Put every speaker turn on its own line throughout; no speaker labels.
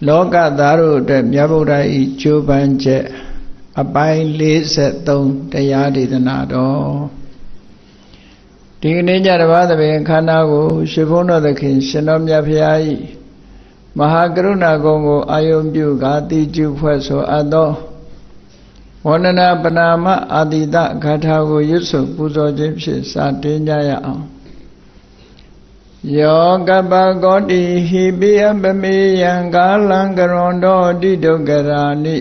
လောကသားတို့အတွက်မြတ်ဗုဒ္ဓ၏ကြိုးပမ်းချက်အပိုင်း43တရားဒေသနာတော်ဒီကနေ့ညတစ်ပါးသဘင်ခန္ဓာကိုရှင်ဘုန်းတော်သခင်ရှင်တော်မြတ်ဖရာ၏မဟာကရုဏာကုံကိုအာယုံပြုကာတိကျုဖွဲ့ဆိုအပ်သောဝန္ဒနာပနာမအာတိတဂါထာကိုရွတ်ဆိုပူဇော်ခြင်းဖြင့်စတင်ကြရအောင်ယောကပ္ပကောတိဟိပိယပမေယံကာလံကရွန်တောတိဒုက္ခရာနိ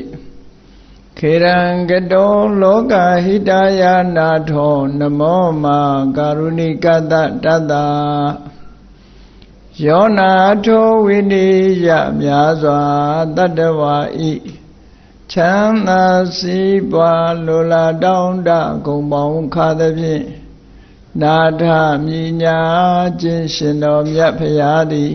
ခေရံကတောလောကဟိတယနာထောနမောမာကာရုဏိကတတတ္တယောနာထောဝိနိယမြာစွာတတ္တဝါဤချမ်းသာစီးပွားလိုလားတောင်းတဂုံပေါင်းခါသဖြင့်နာထမြညာခြင်းရှင်တော်မြတ်ဖရာသည်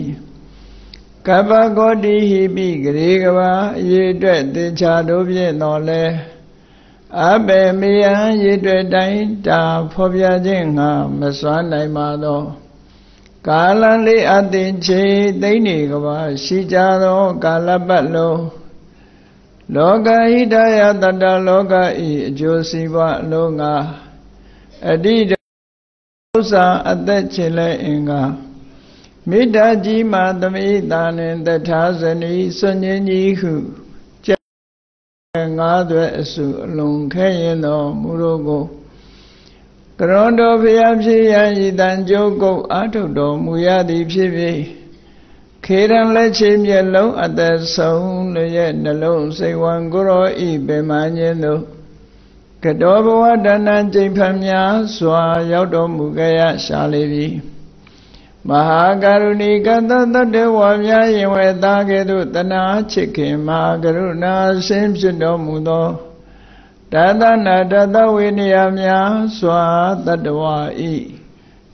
ကပ္ပကောတိဟိပိဂရေကဘာအရေအတွက်သင်္ချာတို့ဖြင့်တော်လဲအဘေမေယံရေအတွက်တိုင်းတာဖော်ပြခြင်းငါမစွမ်းနိုင်ပါသောကာလလေးအသင်ချေသိမ့်နေကဘာရှိကြသောကာလပတ်လုံးလောကဟိတယတတ္တလောကဤအကျိုးစီးပွားအလုံးငါအတိတဥစ္စာအသက်ချေလဲအင်္ဂါမေတ္တာကြီးမှသမိတာနှင့်တထာဇနီစွန့်ញင်းကြီးဟုကျက်ငါးသွဲအစုအလုံးခဲရင်တော်မူတို့ကိုကရွန်တော်ဖျားဖြစ်ရန်ဤတန်ကြိုးကုတ်အာထုတ်တော်မူရသည်ဖြစ်ပြီးခေရန်လက်ချေမျက်လုံးအသက်ဆုံးလည်းရဲ့နှလုံးစိတ်ဝံကိုရောဤပင်မညင်းတို့ကတောဘဝတဏ္ဏကျိန်ဖန်များစွာရောက်တော်မူကြရရှာလေပြီမဟာကရုဏီကတတတ္တဝါများရင်ဝဲသားကဲ့သို့တနာချစ်ခင်မဟာကရုဏာဆင်းဖြစ်တော်မူသောတသနာတသဝိနည်းများစွာတတ္တဝါဤ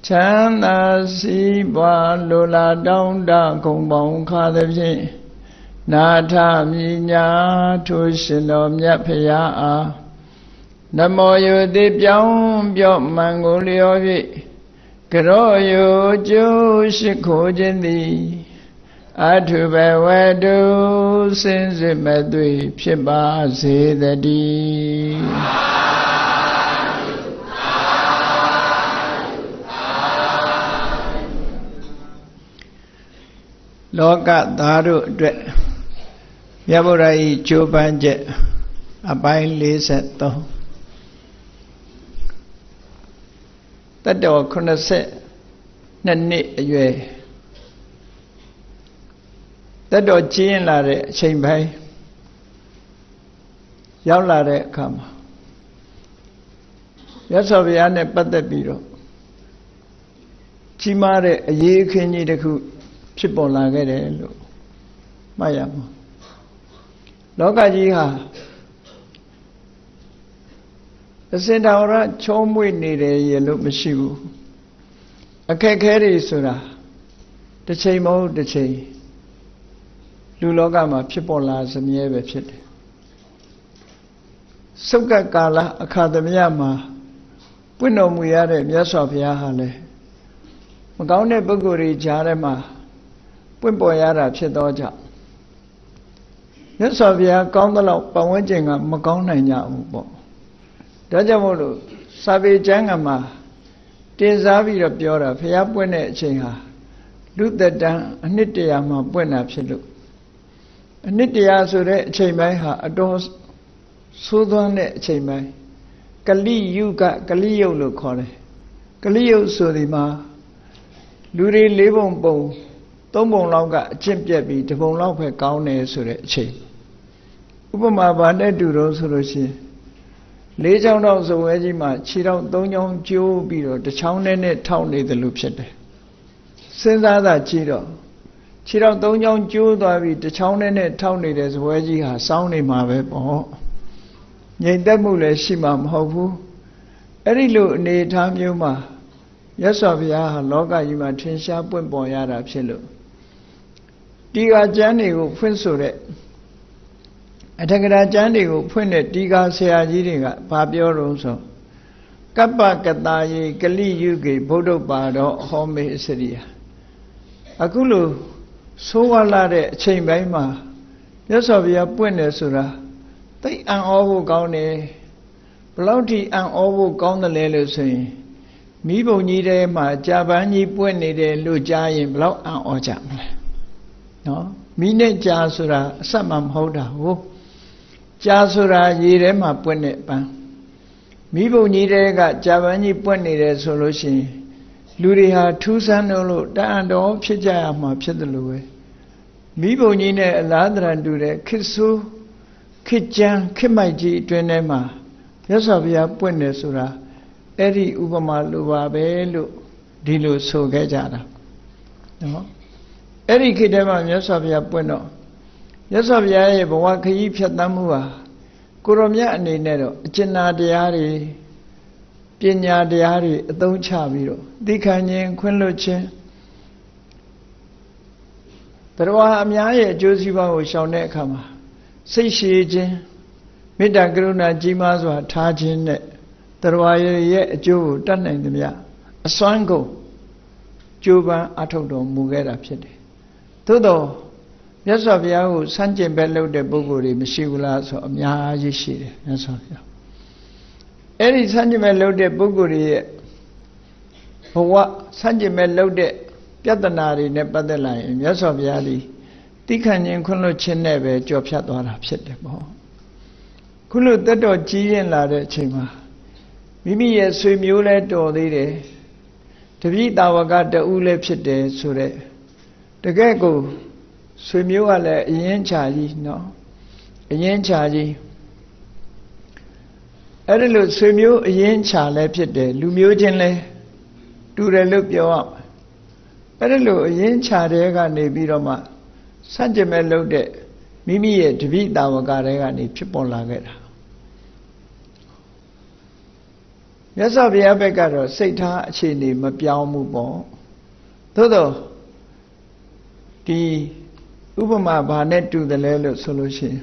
ချမ်းသာစီးပွားလိုလားတောင်းတဂုံပေါင်းခါသဖြင့်နာထမြညာထိုရှင်တော်မြတ်ဖရာအားနမောယုတိပြောင်းပြော့မှန်ကိုလျော်၍ကရောယုကျိုးရှိခိုးခြင်းသည်အထုဘဝတုစင်စစ်မဲ့သွေဖြစ်ပါစေတည်းလောကသားတို့အတွက်မြတ်ဗုဒ္ဓ၏ကြိုးပမ်းချက်အပိုင်း43တတ္တော82နှစ်အရွယ်တတ္တောကျင်းလာတဲ့အချိန်ပိုင်းရောက်လာတဲ့အခါမှာမြတ်စွာဘုရားနဲ့ပတ်သက်ပြီးတော့ကြီးမားတဲ့အရေးအခင်းကြီးတစ်ခုဖြစ်ပေါ်လာခဲ့တယ်လို့မှတ်ရမှာလောကကြီးဟာအစင်တော်ရချုံးမွေ့နေတယ်ရလို့မရှိဘူးအခက်ခဲတွေဆိုတာတစ်ချိန်မဟုတ်တစ်ချိန်လူလောကမှာဖြစ်ပေါ်လာစမြဲပဲဖြစ်တယ်စုတ်ကကာလအခါသမယမှာပွင့်တော်မူရတဲ့မြတ်စွာဘုရားဟာလည်းမကောင်းတဲ့ပုဂ္ဂိုလ်တွေကြားထဲမှာပွင့်ပေါ်ရတာဖြစ်သောကြောင့်မြတ်စွာဘုရားကောင်းသလောက်ပတ်ဝန်းကျင်ကမကောင်းနိုင်ကြဘူးပေါ့ဒါကြောင့်မို့လို့စာပေကျမ်းကမှာတင်စားပြီးတော့ပြောတာဘုရားပွင့်တဲ့အချိန်ဟာလူသက်တမ်းအနှစ်တရာမှာပွင့်တာဖြစ်လို့အနှစ်တရာဆိုတဲ့အချိန်ပိုင်းဟာအတော်ဆိုးသွမ်းတဲ့အချိန်ပိုင်းကလိယုကလိယုတ်လို့ခေါ်တယ်ကလိယုတ်ဆိုဒီမှာလူတွေ၄ပုံပုံ၃ပုံလောက်ကအကျင့်ပြတ်ပြီးတစ်ပုံလောက်ပဲကောင်းတယ်ဆိုတဲ့အချိန်ဥပမာဘာနဲ့တူတော့ဆိုလို့ရှိရင်လေးချောင်းတော့ဇဝဲကြီးမှာခြေထောက်၃ချောင်းကျိုးပြီးတော့တစ်ချောင်းနဲ့ထောက်နေတယ်လို့ဖြစ်တယ်စဉ်းစားတာကြည့်တော့ခြေထောက်၃ချောင်းကျိုးသွားပြီးတစ်ချောင်းနဲ့ထောက်နေတဲ့ဇဝဲကြီးဟာစောင်းနေမှာပဲပေါ့ငြိမ်သက်မှုလည်းရှိမှာမဟုတ်ဘူးအဲ့ဒီလိုအနေအထားမျိုးမှာရသော်ဘုရားဟာလောကကြီးမှာထင်ရှားပွင့်ပေါ်ရတာဖြစ်လို့ဒီကကျမ်းတွေကိုဖွင့်ဆိုတဲ့အထက်ကရာကျမ်းတွေကိုဖွင့်တဲ့ဒီကာဆရာကြီးတွေကဘာပြောတော့ဆိုကပ္ပကတာယေကလိယုကေဗုဒ္ဓပါတော်ဟောမေစရိယအခုလိုဆိုးဝါးလာတဲ့အချိန်ပိုင်းမှာ မြတ်စွာဘုရားပွင့်တယ်ဆိုတာသိအံ့ဩဖို့ကောင်းတယ်ဘလောက်ထိအံ့ဩဖို့ကောင်းတယ်လဲလို့ဆိုရင်မိဘုံကြီးထဲမှာကြာပန်းကြီးပွင့်နေတယ်လို့ကြားရင်ဘလောက်အံ့ဩကြမလဲနော်မိနဲ့ကြာဆိုတာအဆက်မှမဟုတ်တာဟုတ်ကြာဆိုတာရေထဲမှာပွင့်တဲ့ပန်းမိဘုံကြီးတွေကကြာပန်းကြီးပွင့်နေတယ်ဆိုလို့ရှိရင်လူတွေဟာထူးဆန်းလို့တန်တော်ဖြစ်ကြရမှာဖြစ်တယ်လို့ပဲမိဘုံကြီးနဲ့အလားတန်တူတဲ့ခေတ်ဆိုးခေတ်ကြမ်းခေတ်မိုက်ကြီးအတွင်းထဲမှာမြတ်စွာဘုရားပွင့်တယ်ဆိုတာအဲ့ဒီဥပမာလိုပါပဲလို့ဒီလိုဆိုခဲ့ကြတာနော်အဲ့ဒီခေတ်ထဲမှာမြတ်စွာဘုရားပွင့်တော့မြတ်စွာဘုရားရဲ့ဘဝခရီးဖြတ်သန်းမှုဟာကိုရောမြတ်အနေနဲ့တော့အကျဉ်းနာတရားတွေပညာတရားတွေအသုံးချပြီးတော့သိခံခြင်းခွင့်လွှတ်ခြင်းတရားအများရဲ့အကျိုးစီးပွားကိုရှောင်တဲ့အခါမှာစိတ်ရှည်ခြင်းမေတ္တာကရုဏာကြီးမားစွာထားခြင်းနဲ့တရားရဲ့အကျိုးကိုတတ်နိုင်သမျှအစွမ်းကုန်ကြိုးပမ်းအထောက်တော်မူခဲ့တာဖြစ်တယ်။သို့တော့မြတ်စွာဘုရားကိုစန့်ကျင်ဘက်လုပ်တဲ့ပုဂ္ဂိုလ်တွေမရှိဘူးလားဆိုအများကြီးရှိတယ်မြတ်စွာဘုရား။အဲ့ဒီစန့်ကျင်ဘက်လုပ်တဲ့ပုဂ္ဂိုလ်တွေရဲ့ဘဝစန့်ကျင်ဘက်လုပ်တဲ့ပြဿနာတွေနဲ့ပတ်သက်လာရင်မြတ်စွာဘုရားသည်တိခဏ်ခြင်းခွင့်လွှတ်ခြင်းနဲ့ပဲကြော်ဖြတ်သွားတာဖြစ်တယ်ပေါ့။ခုလိုတက်တော်ကြီးရင်လာတဲ့အချိန်မှာမိမိရဲ့ဆွေမျိုးလဲတော်သေးတယ်တပည့်တာဝကတူလည်းဖြစ်တယ်ဆိုတဲ့တကယ်ကိုဆွေမျိုးကလည်းအရင်ချာကြီးနော်အရင်ချာကြီးအဲ့ဒီလိုဆွေမျိုးအရင်ချာလည်းဖြစ်တယ်လူမျိုးချင်းလည်းတူတယ်လို့ပြောရမှာအဲ့ဒီလိုအရင်ချာတဲ့ကနေပြီးတော့မှစัจ jin မဲ့လုပ်တဲ့မိမိရဲ့တပည့်တာဝကတွေကနေဖြစ်ပေါ်လာခဲ့တာမြတ်စွာဘုရားဘက်ကတော့စိတ်ထားအခြေအနေမပြောင်းဘူးပေါ့သို့တော့ဒီဥပမာဘာနဲ့တူတယ်လဲလို့ဆိုလို့ရှိရင်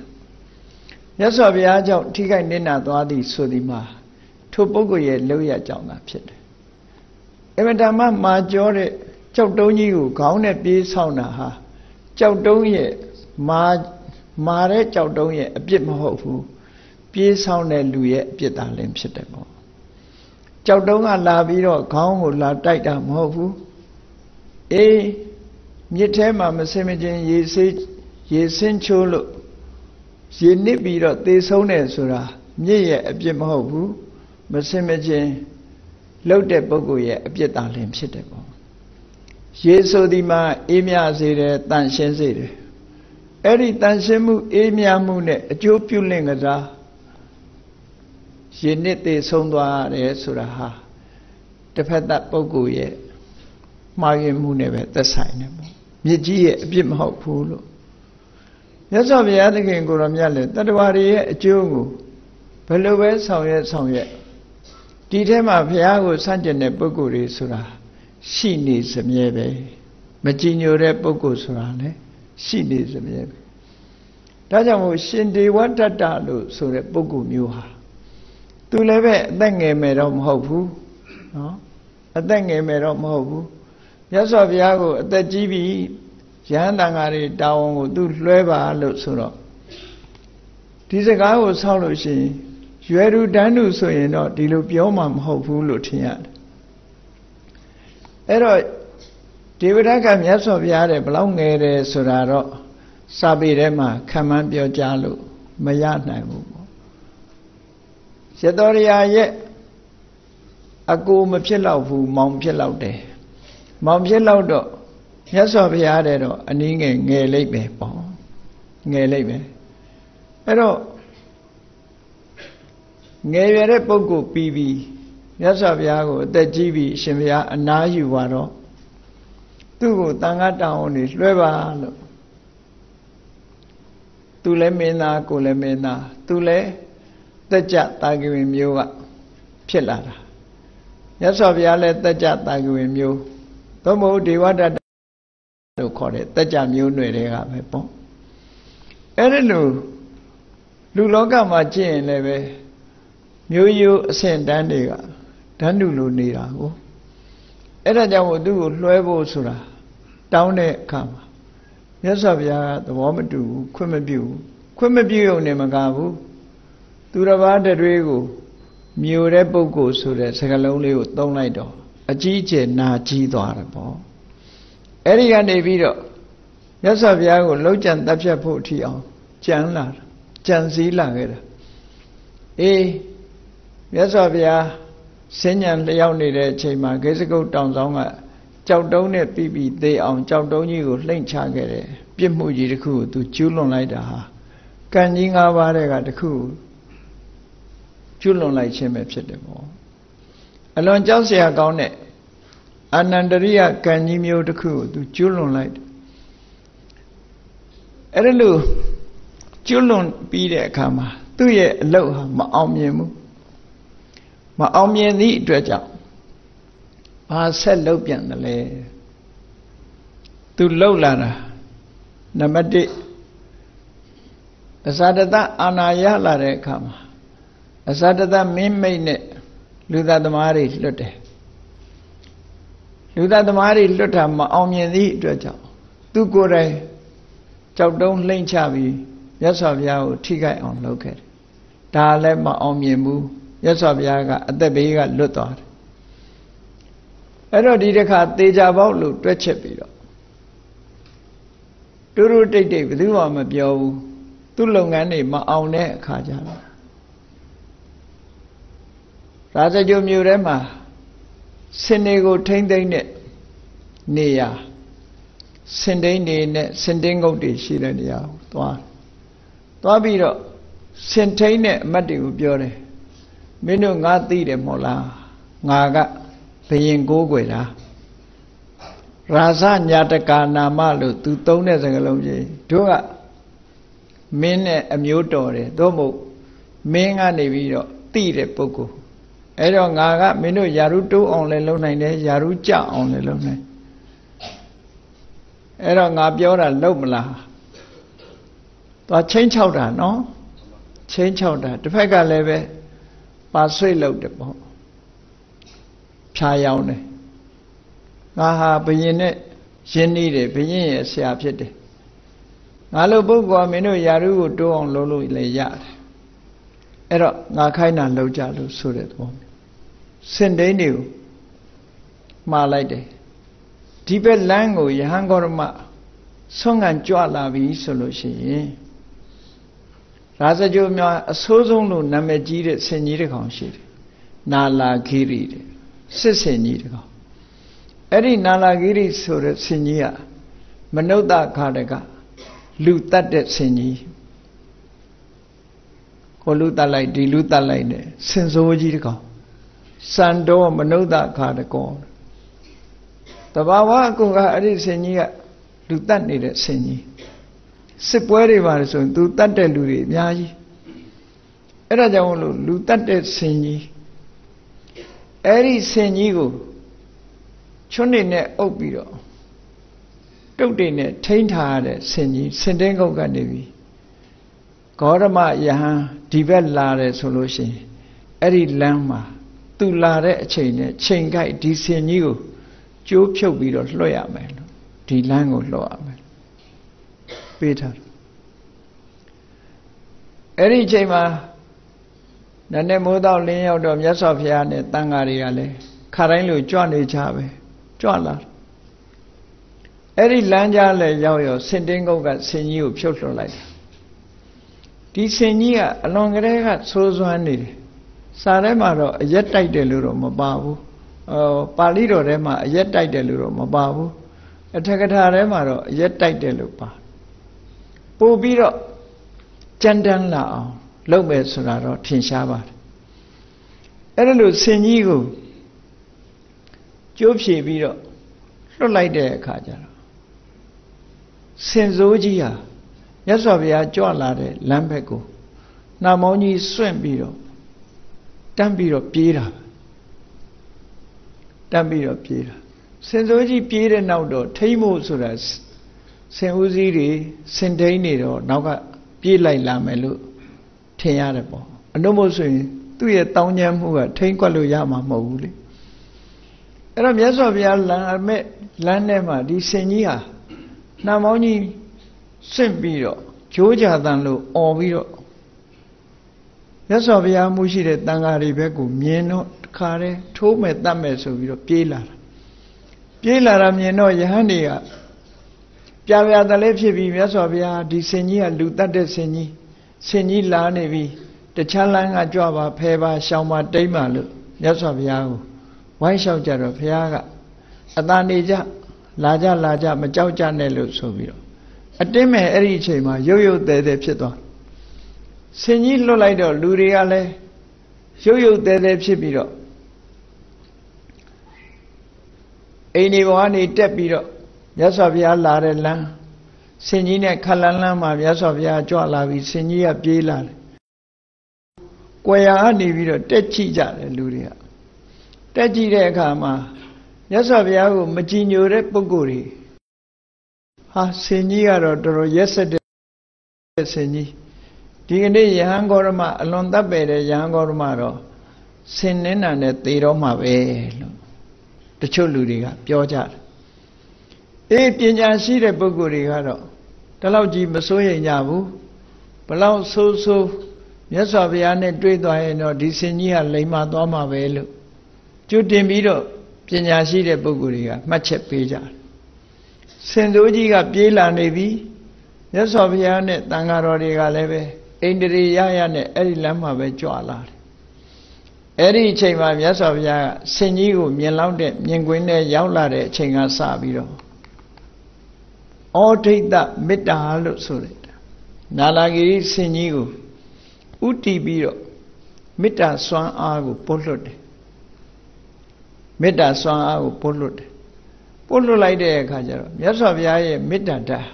မြတ်စွာဘုရားကြောင့်ထိခိုက်နစ်နာသွားသည်ဆိုဒီမှာထိုပုဂ္ဂိုလ်ရဲ့လောက်ရကြောင့်သာဖြစ်တယ်အမတမမာကြောတဲ့ကြောက်တုံးကြီးကိုခေါင်းနဲ့ပြေးဆောင်တာဟာကြောက်တုံးရဲ့မာတဲ့ကြောက်တုံးရဲ့အပြစ်မဟုတ်ဘူးပြေးဆောင်တဲ့လူရဲ့အပြစ်သာလင်းဖြစ်တယ်ပေါ့ကြောက်တုံးကလာပြီးတော့ခေါင်းကိုလာတိုက်တာမဟုတ်ဘူးအေးမြစ်ထဲမှာမစင်မချင်းရေစင်းချိုးလို့ရေနစ်ပြီးတော့သေဆုံးတယ်ဆိုတာမြစ်ရဲ့အပြစ်မဟုတ်ဘူးမစင်မချင်းလှုပ်တဲ့ပုဂ္ဂိုလ်ရဲ့အပြစ်သာလင်ဖြစ်တယ်ပေါ့ရေဆိုဒီမှာအေးမြစေတယ်တန်ရှင်းစေတယ်အဲ့ဒီတန်ရှင်းမှုအေးမြမှုနဲ့အကျိုးပြုလင့်ကြတာရေနစ်သေဆုံးသွားတယ်ဆိုတာဟာတစ်ဖက်သက်ပုဂ္ဂိုလ်ရဲ့မှားယွင်းမှုနဲ့ပဲသက်ဆိုင်တယ်ပေါ့မြစ်ကြီးရဲ့အပြစ်မဟုတ်ဘူးလို့မြတ်စွာဘုရားသခင်ကိုရောမြတ်လည်းတတ္တဝါတွေရဲ့အကျိုးကိုဘယ်လိုပဲဆောင်ရွက်ဒီထဲမှာဘုရားကိုဆန့်ကျင်တဲ့ပုဂ္ဂိုလ်တွေဆိုတာရှိနေစမြဲပဲမကြည်ညိုတဲ့ပုဂ္ဂိုလ်ဆိုတာလည်းရှိနေစမြဲပဲဒါကြောင့်မို့ရှင်ဒေဝတ္တလို့ဆိုတဲ့ပုဂ္ဂိုလ်မျိုးဟာသူလည်းပဲအသက်ငယ်မယ်တော့မဟုတ်ဘူးနော်အသက်ငယ်မယ်တော့မဟုတ်ဘူးမြတ်စွာဘုရားကိုအသက်ကြီးပြီရဟန်းတန်ဃာတွေတာဝန်ကိုသူလွှဲပါလို့ဆိုတော့ဒီစကားကိုဆောက်လို့ရှိရင်ရွယ်သူတန်းသူဆိုရင်တော့ဒီလိုပြောမှမဟုတ်ဘူးလို့ထင်ရတယ်အဲ့တော့ဒေဝရကမြတ်စွာဘုရားတဲ့ဘလောက်ငယ်တယ်ဆိုတာတော့စာပေထဲမှာခံမှန်းပြောကြားလို့မရနိုင်ဘူးပေါ့ရသော်ရာရဲ့အကိုမဖြစ်တော့ဘူးမောင်ဖြစ်တော့တယ်မောင်ဖြစ်တော့မြတ်စွာဘုရားတဲ့တော့အနည်းငယ်ငယ်လိုက်ပဲပေါ့ငယ်လိုက်ပဲအဲ့တော့ငယ်ရတဲ့ပုဂ္ဂိုလ်ပြီးမြတ်စွာဘုရားကိုအသက်ကြီးပြီးအရှင်ဘုရားအနားယူသွားတော့သူ့ကိုတန်ခါတောင်းနေလွှဲပါလို့သူလည်းမင်းသားကိုလည်းမင်းသားသူလည်းတက်ကြတာကဝင်မျိုးကဖြစ်လာတာမြတ်စွာဘုရားလည်းတက်ကြတာကဝင်မျိုးသို့မဟုတ်ဒေဝတ္တလို့ခေါ်တဲ့တက်ကြမျိုးနွယ်တွေကပဲပေါ့အဲ့ဒီလိုလူလောကမှာကြည့်ရင်လည်းပဲမျိုးရိုးအဆင့်တန်းတွေကဓာတ်နုလိုနေတာကိုအဲ့ဒါကြောင့်မို့သူ့ကိုလွှဲဖို့ဆိုတာတောင်းတဲ့အခါမှာ မြတ်စွာဘုရားကသဘောမတူဘူးခွင့်မပြုဘူးခွင့်မပြုရုံနဲ့မကဘူးသူတစ်ပါးတတွေကိုမြို့တဲ့ပုဂ္ဂိုလ်ဆိုတဲ့စကားလုံးလေးကိုသုံးလိုက်တော့အကြီးအကျယ်နာကြီးသွားတယ်ပေါ့အဲ့ဒီကနေပြီးတော့မြတ်စွာဘုရားကိုလှုပ်ကြံတပ်ဖြတ်ဖို့အထီအောင်ကြံလာကြံစည်းလာခဲ့တာအေးမြတ်စွာဘုရားစဉ္ညာလျောက်နေတဲ့အချိန်မှာဂေစကုတ်တောင်ဆောင်ကကြောက်တုံးနဲ့ပြီးသေးအောင်ကြောက်တုံးကြီးကိုလှိမ့်ချခဲ့တယ်ပြစ်မှုကြီးတစ်ခုကိုသူကျူးလွန်လိုက်တာဟာကံကြီး၅ပါးတဲ့ကတစ်ခုကျူးလွန်လိုက်ခြင်းပဲဖြစ်တယ်ပေါ့အလွန်ကြောက်စရာကောင်းတဲ့အနန္တရိယကံကြီးမျိုးတစ်ခုကိုသူကျူးလွန်လိုက်တယ်အဲ့ဒါလို့ကျူးလွန်ပြီးတဲ့အခါမှာသူ့ရဲ့အလုပ်ဟာမအောင်မြင်ဘူးမအောင်မြင်သည့်အတွက်ကြောင့်ဘာဆက်လုပ်ပြန်တယ်လဲသူလှုပ်လာတာနံပါတ်1အစာတတအာနာရလာတဲ့အခါမှာအစာတတမင်းမိတ်နဲ့လူသားသမားတွေလွတ်တယ်လူသားသမားတွေလွတ်တာမအောင်မြင်သည့်အတွက်ကြောင့်သူကိုယ်တိုင်ကြောက်တုံးလှိမ့်ချပြီးမြတ်စွာဘုရားကိုထိခိုက်အောင်လုပ်ခဲ့တယ်ဒါလည်းမအောင်မြင်ဘူးမြတ်စွာဘုရားကအသက်ဘေးကလွတ်သွားတယ်အဲ့တော့ဒီတစ်ခါသေချာပေါက်လို့တွက်ချက်ပြီးတော့တူတူတိတ်တိတ်ဘယ်သူမှမပြောဘူးသူ့လုပ်ငန်းတွေမအောင်တဲ့အခါကျတော့ရာဇဂိုမြို့ထဲမှာစင်တွေကိုထိမ့်သိမ့်တဲ့နေရာစင်တိန်နေနဲ့စင်တင်းငုတ်တွေရှိတဲ့နေရာကိုသွားပြီးတော့စင်ထိန်တဲ့အမတ်တွေကိုပြောတယ်မင်းတို့ငါသိတယ်မဟုတ်လားငါကဘယင်ကိုးကွယ်တာရာဇညာတကာနာမလို့သူသုံးတဲ့စကားလုံးကြီးတို့ကမင်းနဲ့အမျိုးတော်တယ်သို့မဟုတ်မင်းကနေပြီးတော့သိတဲ့ပုဂ္ဂိုလ်အဲ့တော့ငါကမင်းတို့ယာရုတိုးအောင်လည်းလုပ်နိုင်တယ်ယာရုကြအောင်လည်းလုပ်နိုင်အဲ့တော့ငါပြောတာလုပ်မလားသွားချင်းချောက်တာနော်ချင်းချောက်တာတစ်ဖက်ကလည်းပဲပါဆွေးလုပ်တယ်ပေါ့ဖြာရောင်းတယ်ငါဟာဘယင်နဲ့ရင်းနှီးတယ်ဘယင်ရဲ့ဆရာဖြစ်တယ်ငါလိုပုဂ္ဂိုလ်ကမင်းတို့ယာရုကိုတိုးအောင်လုပ်လို့လည်းရတယ်အဲ့တော့ငါခိုင်းတာလုပ်ကြလို့ဆိုတဲ့သဘောစင်တိန်တွေကိုမှားလိုက်တယ်ဒီဘက်လမ်းကိုယဟန်ဂေါရမဆွမ်းခံကြွလာပြီဆိုလို့ရှိရင်ရာဇဂိုများအဆိုးဆုံးလို့နာမည်ကြီးတဲ့ဆင်ကြီးတစ်ကောင်ရှိတယ်နာလာဂိရိတဲ့စစ်ဆင်ကြီးတစ်ကောင်အဲ့ဒီနာလာဂိရိဆိုတဲ့ဆင်ကြီးကမနုဿခါတကလူတတ်တဲ့ဆင်ကြီးကိုလူတတ်လိုက်ဒီလူတတ်လိုက်နဲ့ဆင်စိုးကြီးတစ်ကောင်စံတော်မနုဿခါတကောတဘာဝအကုန်ကအဲ့ဒီဆင်ကြီးကလူတတ်နေတဲ့ဆင်ကြီးစစ်ပွဲတွေပါဆိုရင်သူတတ်တဲ့လူတွေအများကြီးအဲ့ဒါကြောင့်လို့လူတတ်တဲ့ဆင်ကြီးအဲ့ဒီဆင်ကြီးကိုချွန်းနေနဲ့အုပ်ပြီးတော့တုတ်တွေနဲ့ထိန်းထားရတဲ့ဆင်ကြီးစင်တင်းကုတ်ကနေပြီးဂေါရမယဟန်ဒီဘက်လာတယ်ဆိုလို့ရှိရင်အဲ့ဒီလမ်းမှာသူလာတဲ့အချိန်နဲ့ချိန်ကိုက်ဒီဆင်ကြီးကိုကျိုးဖြုတ်ပြီးတော့လွှတ်ရမယ်လို့ဒီလမ်းကိုလွှတ်ရမယ်ပေးထားတယ်အဲ့ဒီအချိန်မှာနည်းနည်းမိုးတော့လင်းရောက်တော့မြတ်စွာဘုရားနဲ့တန်ဃာတွေကလည်းခါတိုင်းလိုကြွနေကြပဲကြွလာအဲ့ဒီလမ်းကြားလည်းရောက်ရောစင်တင်းကုတ်ကဆင်ကြီးကိုဖြုတ်လွှတ်လိုက်တာဒီဆင်ကြီးကအလွန်ကလေးကဆိုးစွမ်းနေတယ်စာထဲမှာတော့အရက်တိုက်တယ်လို့တော့မပါဘူးပါဠိတော်ထဲမှာအရက်တိုက်တယ်လို့တော့မပါဘူးအထက်ကထာထဲမှာတော့အရက်တိုက်တယ်လို့ပါပို့ပြီးတော့ကြမ်းတမ်းလာအောင်လုပ်မယ်ဆိုတာတော့ထင်ရှားပါတယ်အဲ့ဒါလို့ဆင်ကြီးကိုကျိုးဖြေပြီးတော့လွတ်လိုက်တဲ့အခါကျတော့ဆင်စိုးကြီးဟာမြတ်စွာဘုရားကြွလာတဲ့လမ်းဘက်ကိုနှာမောင်းကြီးစွန့်ပြီးတော့တန်းပြီးတော့ပြေးတာတန်းပြီးတော့ပြေးတာဆင်စိုးကြီးပြေးတဲ့နောက်တော့ထိမ့်မို့ဆိုတာဆင်ဦးစီးတွေဆင်ထိန်နေတော့နောက်ကပြေးလိုက်လာမယ်လို့ထင်ရတယ်ပေါ့အနှုတ်မို့ဆိုရင်သူ့ရဲ့တောင်းကျမ်းမှုကထိမ့်ကွက်လို့ရမှာမဟုတ်ဘူးလေအဲ့တော့မြတ်စွာဘုရားလမ်းထဲမှာဒီဆင်ကြီးဟာနှာမောင်းကြီး Simpiro, Georgia than Lo, or Viro. Yes, of Yamushi, the Tangari Beku, Mieno, Kare, Tome, Dames of Viro, Pila. Pila, Mieno, Yahania. Javia the Lepsi, yes, of Ya, Disenia, Luta de Seni, Seni La Nevi, the Chalanga Java, Peva, Shama, Demalu, yes, of Yahoo. Why shall Jarov Yaga? Adanija, Laja, Majauja Nelu Sobiro. A deme erichema, yo de Pito. Seni Lolaido, Luriale, yo de Pibiro. Anyone debiro, yes of ya Larela, Senina Kalanama, yes of ya Joalavi, Senia Bila. Quaya Niviro, Techija, Luria. Techi de Kama, yes of Yago, Magino Repuguri. Ha, Senia or yesterday, Seni. Digni Yangorma, along the bed, Yangormaro, Sinin and the Tiroma Velo. The Choluria, Pioja. If Pinya the Bugurigaro, the Lauji Masoya Yabu, Palau so, yes of Yane Dredo, Disinia, Lema Doma Velo. Jutimiro, Pinya the Buguriga, Mache Pija. Sendojiga Pila Nevi, yes of Yane, Tangaroriga Leve, Indri Yayane, Eri Lama Vejoala. Eri Chema, yes of Ya, Senigo, Mielaude, Yenguine, Yaulare, Chenga Sabiro. All take that Mita Halu Surit. Nalagiri Senigo, Uti Biro, Mita Swan Agu, Polode. Mita Swan Agu, Polode. Polo like the Kajaro, yes of Ya, Mita da.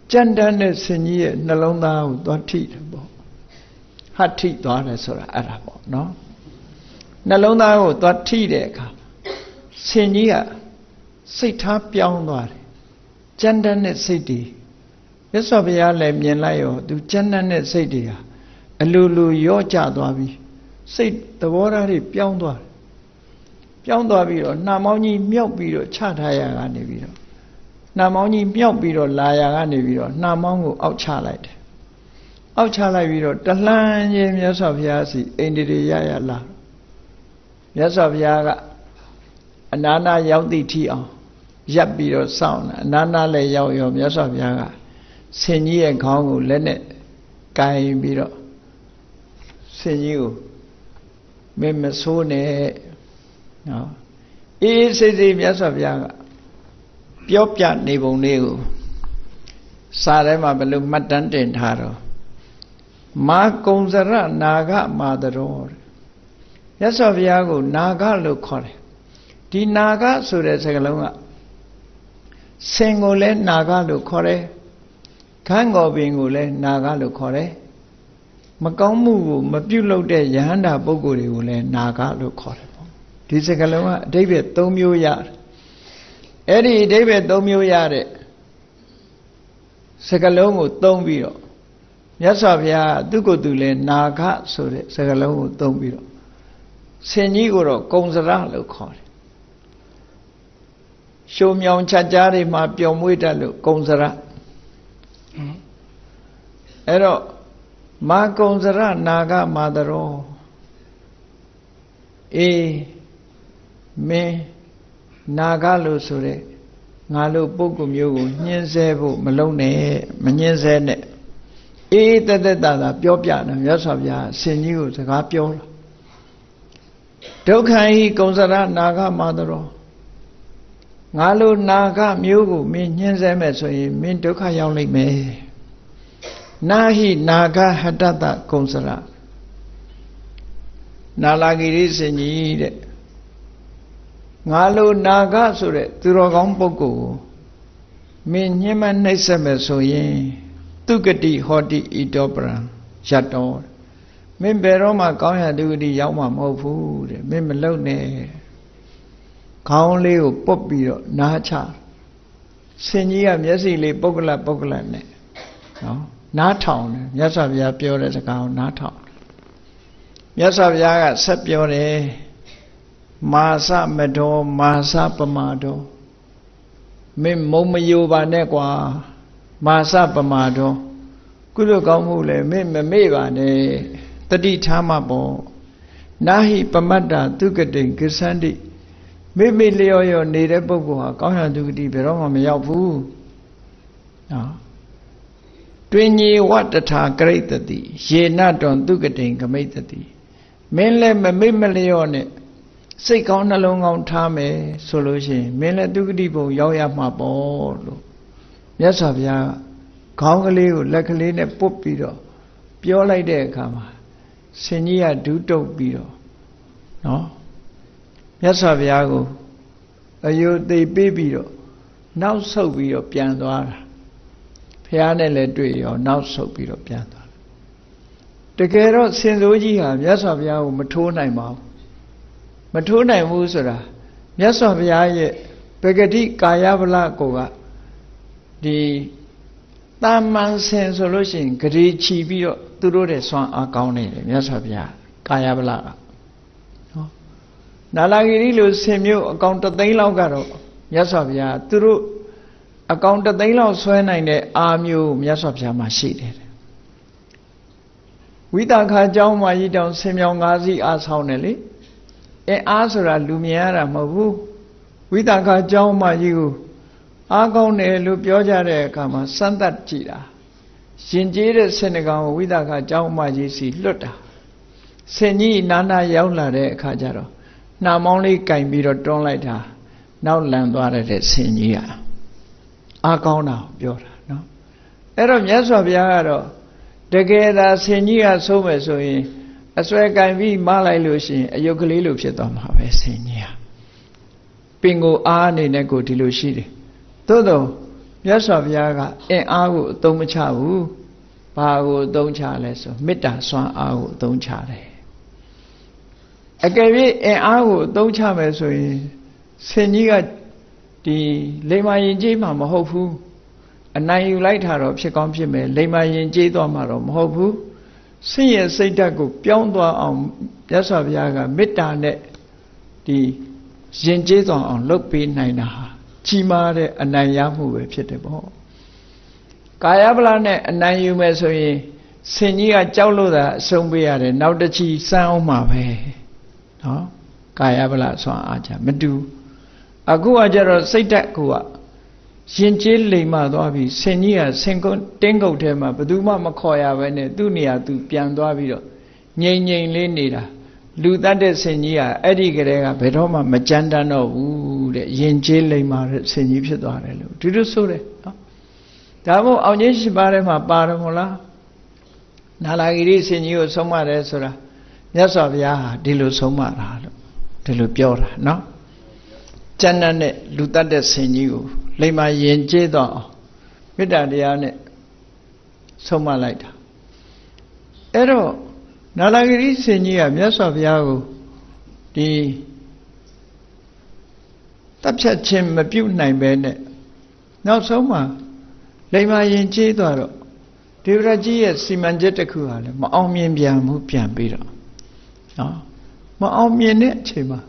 Jandan Seni, Nalonda, don't teach. Hat teeth, Donna, Arabo, no? Nalona, don't teach. Senia, sit up young. Jandan city. Yes of Ya, Lemian Layo, do Jandan city. A lulu, your jadwabi. Sit the water, Pyondwa. Pyondwabiro, Namoni, Milbiro, Chataya, Aniviro. Namoni, Milbiro, Laya, Aniviro, Namongo, Outchalite. Outchalite, the land, yes of Yasi, ended Yaya La. Yes of Yaga, Anana Yaudi Tia, Yapiro sound, Nana lay Yao, yes of Yaga, Seni and Congo, Lenet, Kai Biro, Senu, Memesone. No. Is the yes of Yaga. Piopia Nebo Negu Sarema Belu Matan Haro Ma Gonzara Naga Madaro. Yes of Yago Naga Lucore. Di Naga Sure Sagalonga Sengole Naga Lucore Kango Bingule Naga Lucore Makomu Mapulo de Yanda Boguri Naga Lucore. This is a David Tomio Yard. Eddie David Tomio Yard. Segalongo Tombiro. Yes, of Ya, Dugodule, Naga, so Segalongo Tombiro. Senigoro, Gonzara, look. Show me on Chajari, my Piomuita, look, Gonzara. Ero, Ma Gonzara, Naga, Madaro. Me Nagalu Sure Nalu Bokum Yogu, Nyensebu, Malone, Manyensene. That Piopiana, Yasavia, Senu, the Gapio. Dokai Gonzara Naga Madaro. Nalu Naga Mugu, Minyenseme, so he mean Doka Yoli me. Nahi Naga Hadata Gonzara. Nalagiri Seni. Nalu Naga Sure, Turogam Boko. Min Yemen Nesame so ye. Tukati Hoti Idobra, Shator. Min Beroma Kaya do the Yama Mofu, Mimelone. Kaonleo Popio, Nacha. Senia Yasili Bogola ne. No, Natown, Yasavia Pure as a cow, Natown. Yasavia Sepiore. Masa Medo, Masa Pamado. Mim Momayu Banegua, Masa Pamado Kulo Gamule Mevane Tadi Tamabo Nahi Pamada Dukating Kisandi Maybe Leo need a bogo, Kona Dukati Peroma Yapu. Twinny what the tar great thee, ye not on Dukating committed thee. Mainly Mamilione. Say on along on Tame solution, Mela Dugadibo, Yoya Mabo. Yes, of ya, Congali, Lacaline, Pupido, Pure like there, Kama. Senia Duto Bido. No? Yes, of Yago. You the baby. Now so be your piano. Piano let do or now so be your piano. The girl since Oji, yes, of Yago, Matona Mao. Matuna Musura, yes of Yaye, Pegati Kayabla Goga, the Taman Sen solution, Gri Chibio, Turu de Swan Accounting, yes of Ya, Kayabla. Nalagirilu Semu account of the Logaro, yes of Ya, Turu account of the Log Swan and the Amu, yes of Yamashid. We don't have John Maidon Semyon Gazi as Honelli. Asura Lumiera Mavu, Vidaka Joma you, Agone Lupioja Kama, Santa Chira, Sinjira Senegal, Vidaka Joma Jisi Luta, Seni Nana Yaula de Kajaro, now only can be a don't like her, now landwater de Senia. Agona, Biora, no? Erom yes of Yaro, the Geda Senia Someso. As well can be Malay Lucy, a Yokali looks at them, have a senior. Bingo Arni Nego Dilucidi. Todo, yes of Yaga, and Agu don't chawu, Pago don't charles, Mita Swan Agu don't charle. I gave it an Agu don't charles, Senior the Lema in Jima Mahofu, and now you like her of she compliment, Lema in Jidoma Mahofu. See a Satago, Pionda on Yasaviaga, Mitane, the Jinjito on Lopi Naina, Chimare and Nayamu with Pitable. Kayablane and Nayume Soye, Senia Jauloda, Sombiade, now the Chi Sao Mave. No? Kayabla Swan Aja, Medu. Agua Jaro Satakua. Sinjil Lima Dwabi, Senia, Senko, Tengo Tema, Baduma Makoya, when Dunia to Pianduavio, Yen Lenida, Ludade Senia, Eddie Grega, Bedoma, Maganda no, the Yenjil Lima, Senipidorello. Did you so? Davo Aunishibare, Baramola Nalagiri Senio, Soma Resora, Yes of Ya, Dilu Soma, Dilu Piora, no? Janane, Ludade Senio. Lema Yenje do Vidadiane Soma like that. Ero Nalagiri Senia, yes of Yago, the Tapcha Chim, a few nine bene. Now Soma Lema Yenje do Duraji at Simanjetakuale, Maomian Biamu Piambiro. No, Maomian Chima.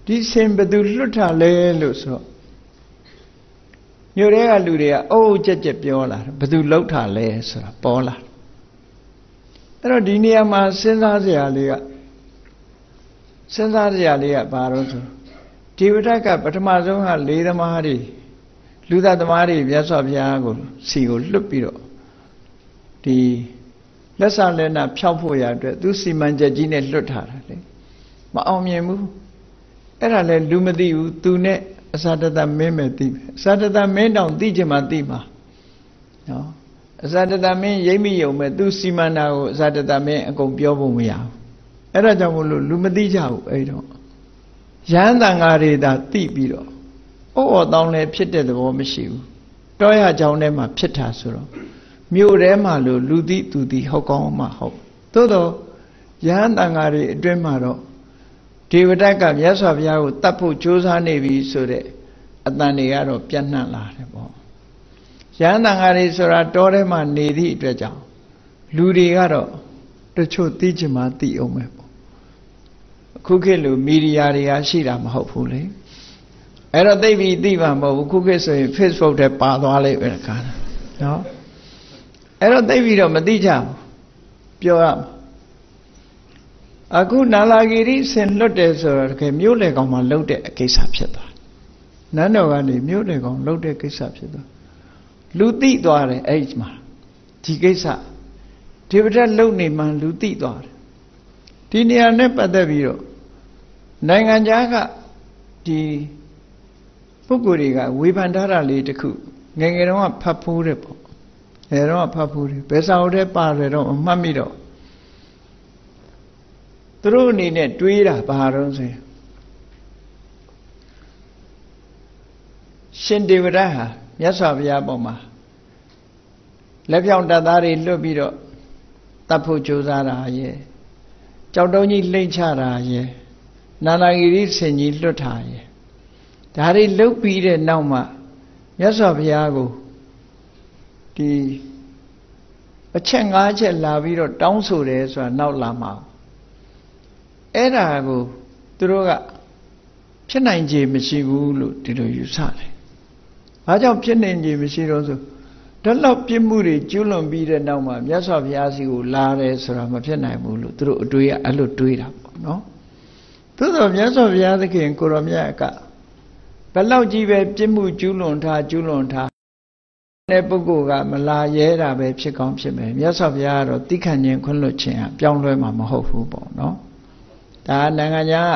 This same Baduluta Leluso. You're Luria, oh, Jepiola, but do Lota Les, Paula. Erodinia ma Sensazialia Baroso. Tivitaka, Patamazoha, Leda Mahari, Luda the Mari, Yasa Viago, Sigo, Lupiro. The Lessa Lena Chapoya, Dusi Manjagine Lutar. Maomiemu. Era le Lumadi, Tune. Sadada Memeti, Sadada men down Dijimatima. No, Sadada men Yemio, Medu Simana, Sadada men, and go Biobumia. Erajamulu, Lumadija, Edo. Yandangari that Tibiro. Oh, down there pitted the womashu. Toya Jaunema Pitasuro. Muremalu, Ludi to the Hokoma Ho. Todo Yandangari Dremaro. Tivitaka, yes of Yao, Tapu, Chosa Navy, so that Ataniaro Piana Labo. Yanangari Sora Torema Nedi Dreja. Ludiaro, the Cho Tijima Ti Omebo. Kukelu, Mediaria Shiram, hopefully. Era David Diva, Kukas, Facebook, the Padwale, Vercana. နော်အဲ့တော့သိပြီးတော့မသိကြဘူးပြောရမှာအခုနာလာဂီရိဆင်လွတ်တယ်ဆိုတော့တကယ်မြို့လေကောင်မှလှုပ်တဲ့အကိစ္စဖြစ်သွားနန်းတော်ကနေမြို့လေကောင်လှုပ်တဲ့ကိစ္စဖြစ်သွားလူသိသွားတယ်အဲ့ဒီမှာဒီကိစ္စဒေဝဒတ်လှုပ်နေမှလူသိသွားတယ်ဒီနေရာနဲ့ပတ်သက်ပြီးတော့နိုင်ငံခြားကဒီပုဂ္ဂိုလ်တွေကဝေဖန်ထားတာလေးတစ်ခုငယ်ငယ်တုန်းကဖတ်ဖိုးတယ်ပေါ့ငယ်တော့ဖတ်ဖိုးတယ်ဘယ်စာအုပ်ထဲပါတယ်တော့မမှတ်မိတော့သူတို့အနေနဲ့တွေးတာဘာတော့ဆိုရင်ရှင်ဒေဝရတ်ဟာမြတ်စွာဘုရားပေါ်မှာလက်ပြောင်တပ်သားတွေလွတ်ပြီးတော့တတ်ဖို့ကြိုးစားတာရဲ့ကြောက်တုံးကြီးလှိမ့်ချတာရဲ့နာနာဂီရိဆင်ကြီးလွတ်တာရဲ့ဒါတွေလုတ်ပြီးတဲ့နောက်မှာမြတ်စွာဘုရားကိုဒီအချက်၅ချက်လာပြီးတော့တောင်းဆိုတယ်ဆိုတာနောက်လာမှာအဲ့ဒါကိုသူတို့ကဖြစ်နိုင်ခြေမရှိဘူးလို့ဒီလိုယူဆတယ်။ဘာကြောင့်ဖြစ်နိုင်ခြေမရှိတော့ဆိုဒါလောက်ပြစ်မှုတွေကျူးလွန်ပြီးတဲ့နောက်မှာမြတ်စွာဘုရားစီကိုလာတယ်ဆိုတာမဖြစ်နိုင်ဘူးလို့သူတို့အတွေးကအဲ့လိုတွေးတာပေါ့နော်။သို့သော်မြတ်စွာဘုရားသခင်ကိုရောမြတ်ကဘယ်လောက်ကြီးပဲပြစ်မှုကျူးလွန်ထားတဲ့ပုဂ္ဂိုလ်ကမလာရဲတာပဲဖြစ်ကောင်းဖြစ်မယ်မြတ်စွာဘုရားကတော့တိခဏ်ခြင်းခွင့်လွှတ်ခြင်းအပြောင်းလဲမှာမဟုတ်ဘူးပေါ့နော်ဒါနိုင်ငံခြား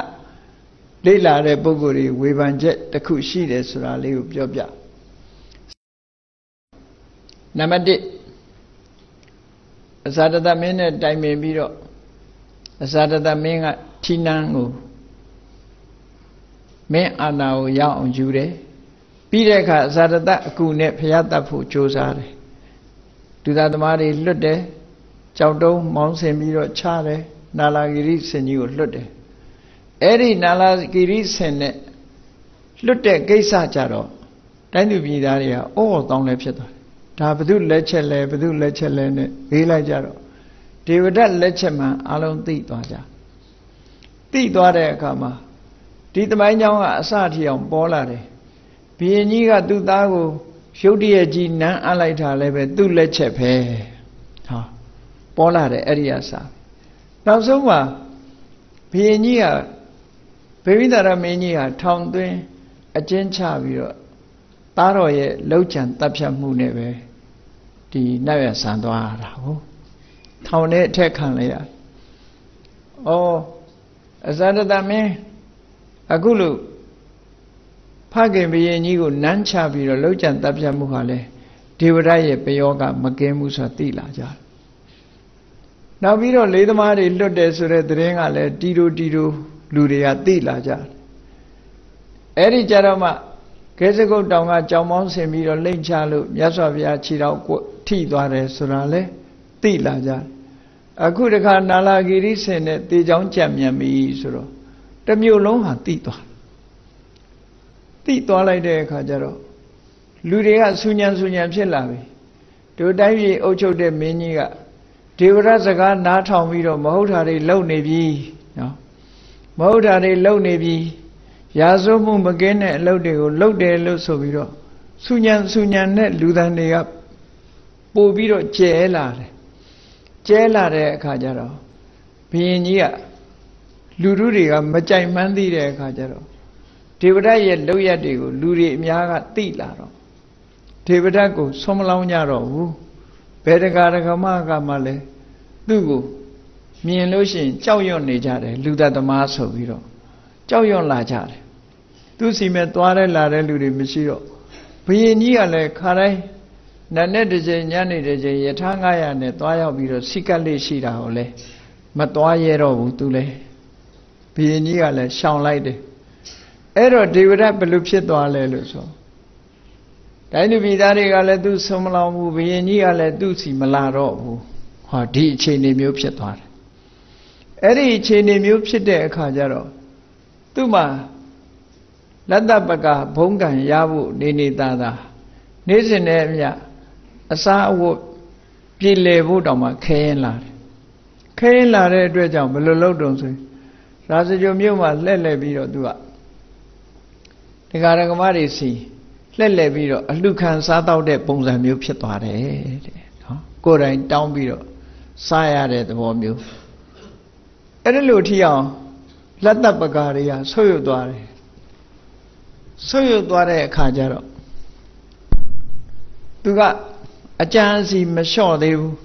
လေ့လာတဲ့ပုဂ္ဂိုလ်တွေဝေဖန်ချက်တစ်ခုရှိတယ်ဆိုတာလေးကိုပြောပြနံပါတ်1အဇာတတမင်းနဲ့တိုင်ပင်ပြီးတော့အဇာတတမင်းကထီနန်းကိုမင်းအာနာကိုရောက်အောင်ယူတယ်ပြီးတဲ့အခါအဇာတတအကူနဲ့ဖျားတတ်ဖို့ကြိုးစားတယ်ဒုသသမားတွေလွတ်တယ်ကြောက်တုံးမောင်းဆင်ပြီးတော့ချတယ်နာလာဂီရိဆင်ကြီးကိုလွတ်တယ်အဲ့ဒီနာလာဂီရိဆင်နဲ့လွတ်တဲ့ကိစ္စကြတော့တိုင်းသူပြည်သားတွေကအော်တောင်းလည်းဖြစ်သွားတယ်ဒါဘု து လက်ချက်လဲဘု து လက်ချက်လဲနဲ့ဘေးလိုက်ကြတော့ဒေဝဒတ်လက်ချက်မှအလုံးသိသွားကြသိသွားတဲ့အခါမှာဒီသမိုင်းကြောင်းကအစထီအောင်ပေါ်လာတယ်ဘုရင်ကြီးကသူ့သားကိုရုတ်တရက်ကြီးနန်းအပ်လိုက်တာလည်းပဲသူ့လက်ချက်ပဲဟာပေါ်လာတယ်အဲ့ဒီအစားနောက်ဆုံးမှာဘုရင်ကြီးကဗေဝိသာရမင်းကြီးဟာထောင်သွင်းအကျဉ်းချပြီးတော့သားတော်ရဲ့လောက်ချံတပ်ဖြတ်မှုနဲ့ပဲဒီနတ်ရဆန်သွားတာဟုတ်ထောင်ထဲအထက်ခံလိုက်ရဩအဇာတတမင်းအခုလို့ဖခင်ဘုရင်ကြီးကိုနန်းချပြီးတော့လောက်ချံတပ်ဖြတ်မှုဟာလဲဒေဝရတ်ရဲ့ပယောကမကင်းဘူးဆိုတာသိလာကြတယ်နောက်ပြီးတော့လေးသမားတွေလွတ်တယ်ဆိုတဲ့သတင်းကလည်းတီတိုလူတွေကသိလာကြတယ်အဲ့ဒီကြတော့မှခဲစကုတ်တောင်ကကြောင်မောင်းဆင်ပြီးတော့လိမ့်ချလို့မြတ်စွာဘုရားခြေတော်ကိုထိသွားတယ်ဆိုတာလဲသိလာကြတယ်အခုတခါနာလာဂီရိဆင်နဲ့တေချောင်းကြံမြန်ပြီဆိုတော့တစ်မြို့လုံးဟာသိသွားလိုက်တဲ့အခါကျတော့လူတွေကဆူညံဖြစ်လာပြီတို့တိုင်းပြည်အုပ်ချုပ်တဲ့မင်းကြီးကဒေဝရတ်စကားနားထောင်ပြီးတော့မဟုတ်တာတွေလုံနေပြီနော်မဟုတ်တာတွေလုံနေပြီရာဇဝမှုမကင်းတဲ့အလုပ်တွေကိုလုပ်တယ်လို့ဆိုပြီးတော့ဆူညံတဲ့လူသားတွေကပို့ပြီးတော့ကျဲလာတဲ့အခါကျတော့ဘုရင်ကြီးကလူတို့တွေကမကြိုက်မှန်းသိတဲ့အခါကျတော့ဒေဝဒတ်ရဲ့လုပ်ရက်တွေကိုလူတွေအများကသိလာတော့ဒေဝဒတ်ကိုဆုံးမလောင်းကြတော့ဘူးဘယ်တကားကမှလည်းသူ့ကိုမြင်လို့ရှိရင်ကြောက်ရွံ့နေကြတယ်လူသက်သမားဆိုပြီးတော့ကြောက်ရွံ့လာကြတယ်သူစီမဲ့သွားတဲ့လာတဲ့လူတွေမရှိတော့ဘုရင်ကြီးကလည်းခါတိုင်းနတ်နဲ့တစ်ချိန်ညနေတစ်ချိန်ယထာ900နဲ့သွားရောက်ပြီးတော့စိကတ်လေးရှိတာကိုလည်းမသွားရဲတော့ဘူးသူလည်းဘုရင်ကြီးကလည်းရှောင်လိုက်တယ်အဲ့တော့ဒေဝရတ်ဘယ်လိုဖြစ်သွားလဲလို့ဆိုတိုင်းသူပြည်သားတွေကလည်းသူဆုံးမလောင်ဘူးဘုရင်ကြီးကလည်းသူ့စီမလာတော့ဘူးဟောဒီအခြေအနေမျိုးဖြစ်သွားတယ်အဲ့ဒီအခြေအနေမျိုးဖြစ်တဲ့အခါကျတော့သူ့မှာလက်တပကဘုံကံရဖို့နေသားနေ့စဉ်နဲ့အမျှအစာအဝတ်ပြည်လည်ဖို့တောင်မှခဲရင်လာတဲ့အတွက်ကြောင့်ဘယ်လိုလုပ်တုံဆိုရာဇဂိုမြို့မှာလှည့်ပြီးတော့သူကဒကာဒကမတွေစီ လက်လက်ပြီးတော့အလှခံစားတော့တဲ့ပုံစံမျိုးဖြစ်သွားတယ်တဲ့နော်ကိုယ်တိုင်တောင်းပြီးတော့စားရတဲ့သဘောမျိုးအဲ့ဒါလို့ထီအောင်လက်သက်ပကားတွေကဆွတ်ရွတ်သွားတယ်ဆွတ်ရွတ်သွားတဲ့အခါကျတော့သူကအကြံစီမလျှော့သေးဘူး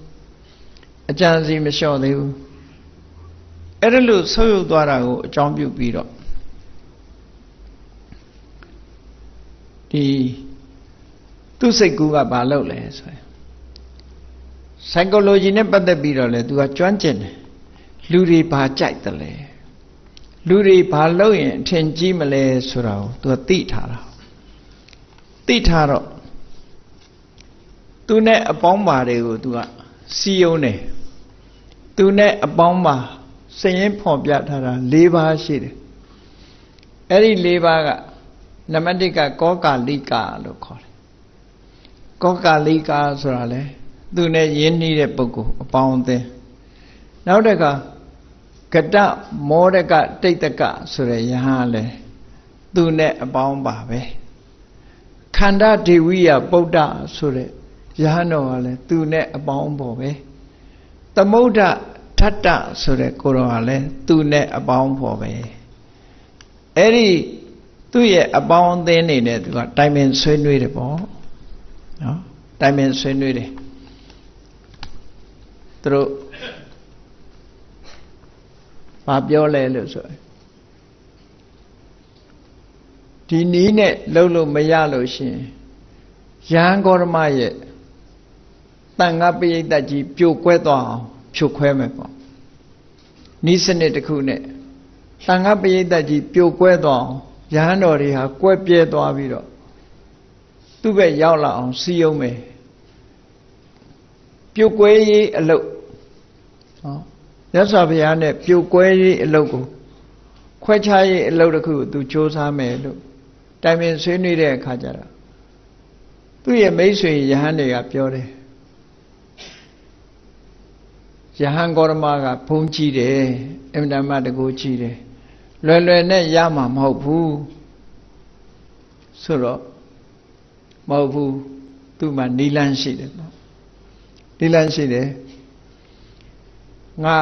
အကြံစီမလျှော့သေးဘူးအဲ့ဒါလို့ဆွတ်ရွတ်သွားတာကိုအကြောင်းပြုပြီးတော့ဒီသူ့စိတ်ကူးကဘာလုပ်လဲဆိုရင် psychology နဲ့ပတ်သက်ပြီးတော့လေသူကကျွမ်းကျင်တယ်လူတွေဘာကြိုက်တယ်လဲလူတွေဘာလုပ်ရင်အထင်ကြီးမလဲဆိုတာကိုသူကသိထားတာသိထားတော့သူနဲ့အပေါင်းပါတွေကိုသူကစီယုံတယ်သူနဲ့အပေါင်းပါစရင်ဖော်ပြထားတာ၄ပါးရှိတယ်အဲ့ဒီ၄ပါးကနံပါတ်1ကကောကာလိကာလို့ခေါ်တယ်ကောကာလိကာဆိုတာလေသူနဲ့ရင်းနှီးတဲ့ပုဂ္ဂိုလ်အပေါင်းအသင်းနောက်တစ်ခါကတမောဒကတိတ်တကဆိုတဲ့ယဟန်လေသူနဲ့အပေါင်းပါပဲခန္ဓာဒေဝိယပုဒ္ဒဆိုတဲ့ယဟန်တော်ကလည်းသူနဲ့အပေါင်းပေါ်ပဲသမုဒ္ဒထတ္တဆိုတဲ့ကိုတော်ကလည်းသူနဲ့အပေါင်းပေါ်ပဲအဲ့ဒီသူ့ရဲ့အပေါင်းအသင်းနေနဲ့သူကတိုင်ပင်ဆွေးနွေးတယ်ပေါ့နော်တိုင်ပင်ဆွေးနွေးတယ်သူတို့ဘာပြောလဲလို့ဆိုဒီနီးနဲ့လှုပ်လို့မရလို့ရှင်ယဟန်ဂေါရမရဲ့တန်ခါပရိသတ်ကြီးပြိုကွဲသွားအောင်ဖြိုခွဲမယ်ပေါ့နီးစနစ်တစ်ခုနဲ့တန်ခါပရိသတ်ကြီးပြိုကွဲသွားအောင်ယဟန်တော်တွေဟာကွဲပြဲသွားပြီးတော့သူ့ဘက်ရောက်လာအောင်စီယုံမယ်ပြုတ်ကွဲရေးအလုပ်ဟောမြတ်စွာဘုရားနဲ့ပြုတ်ကွဲရေးအလုပ်ကိုခွဲခြားရေးအလုပ်တစ်ခုကိုသူစ조사မယ်လို့တိုင်ပင်ဆွေးနွေးတဲ့အခါကျတော့သူ့ရဲ့မိတ်ဆွေယဟန်တွေကပြောတယ်ယဟန်ဂေါရမကဘုန်းကြီးတယ်အင်မတန်မှတကူကြီးတယ်လွယ်လွယ်နဲ့ရမှာမဟုတ်ဘူးဆိုတော့မဟုတ်ဘူးသူ့မှာနီလန်းရှိတယ်ပေါ့နီလန်းရှိတယ်ငါ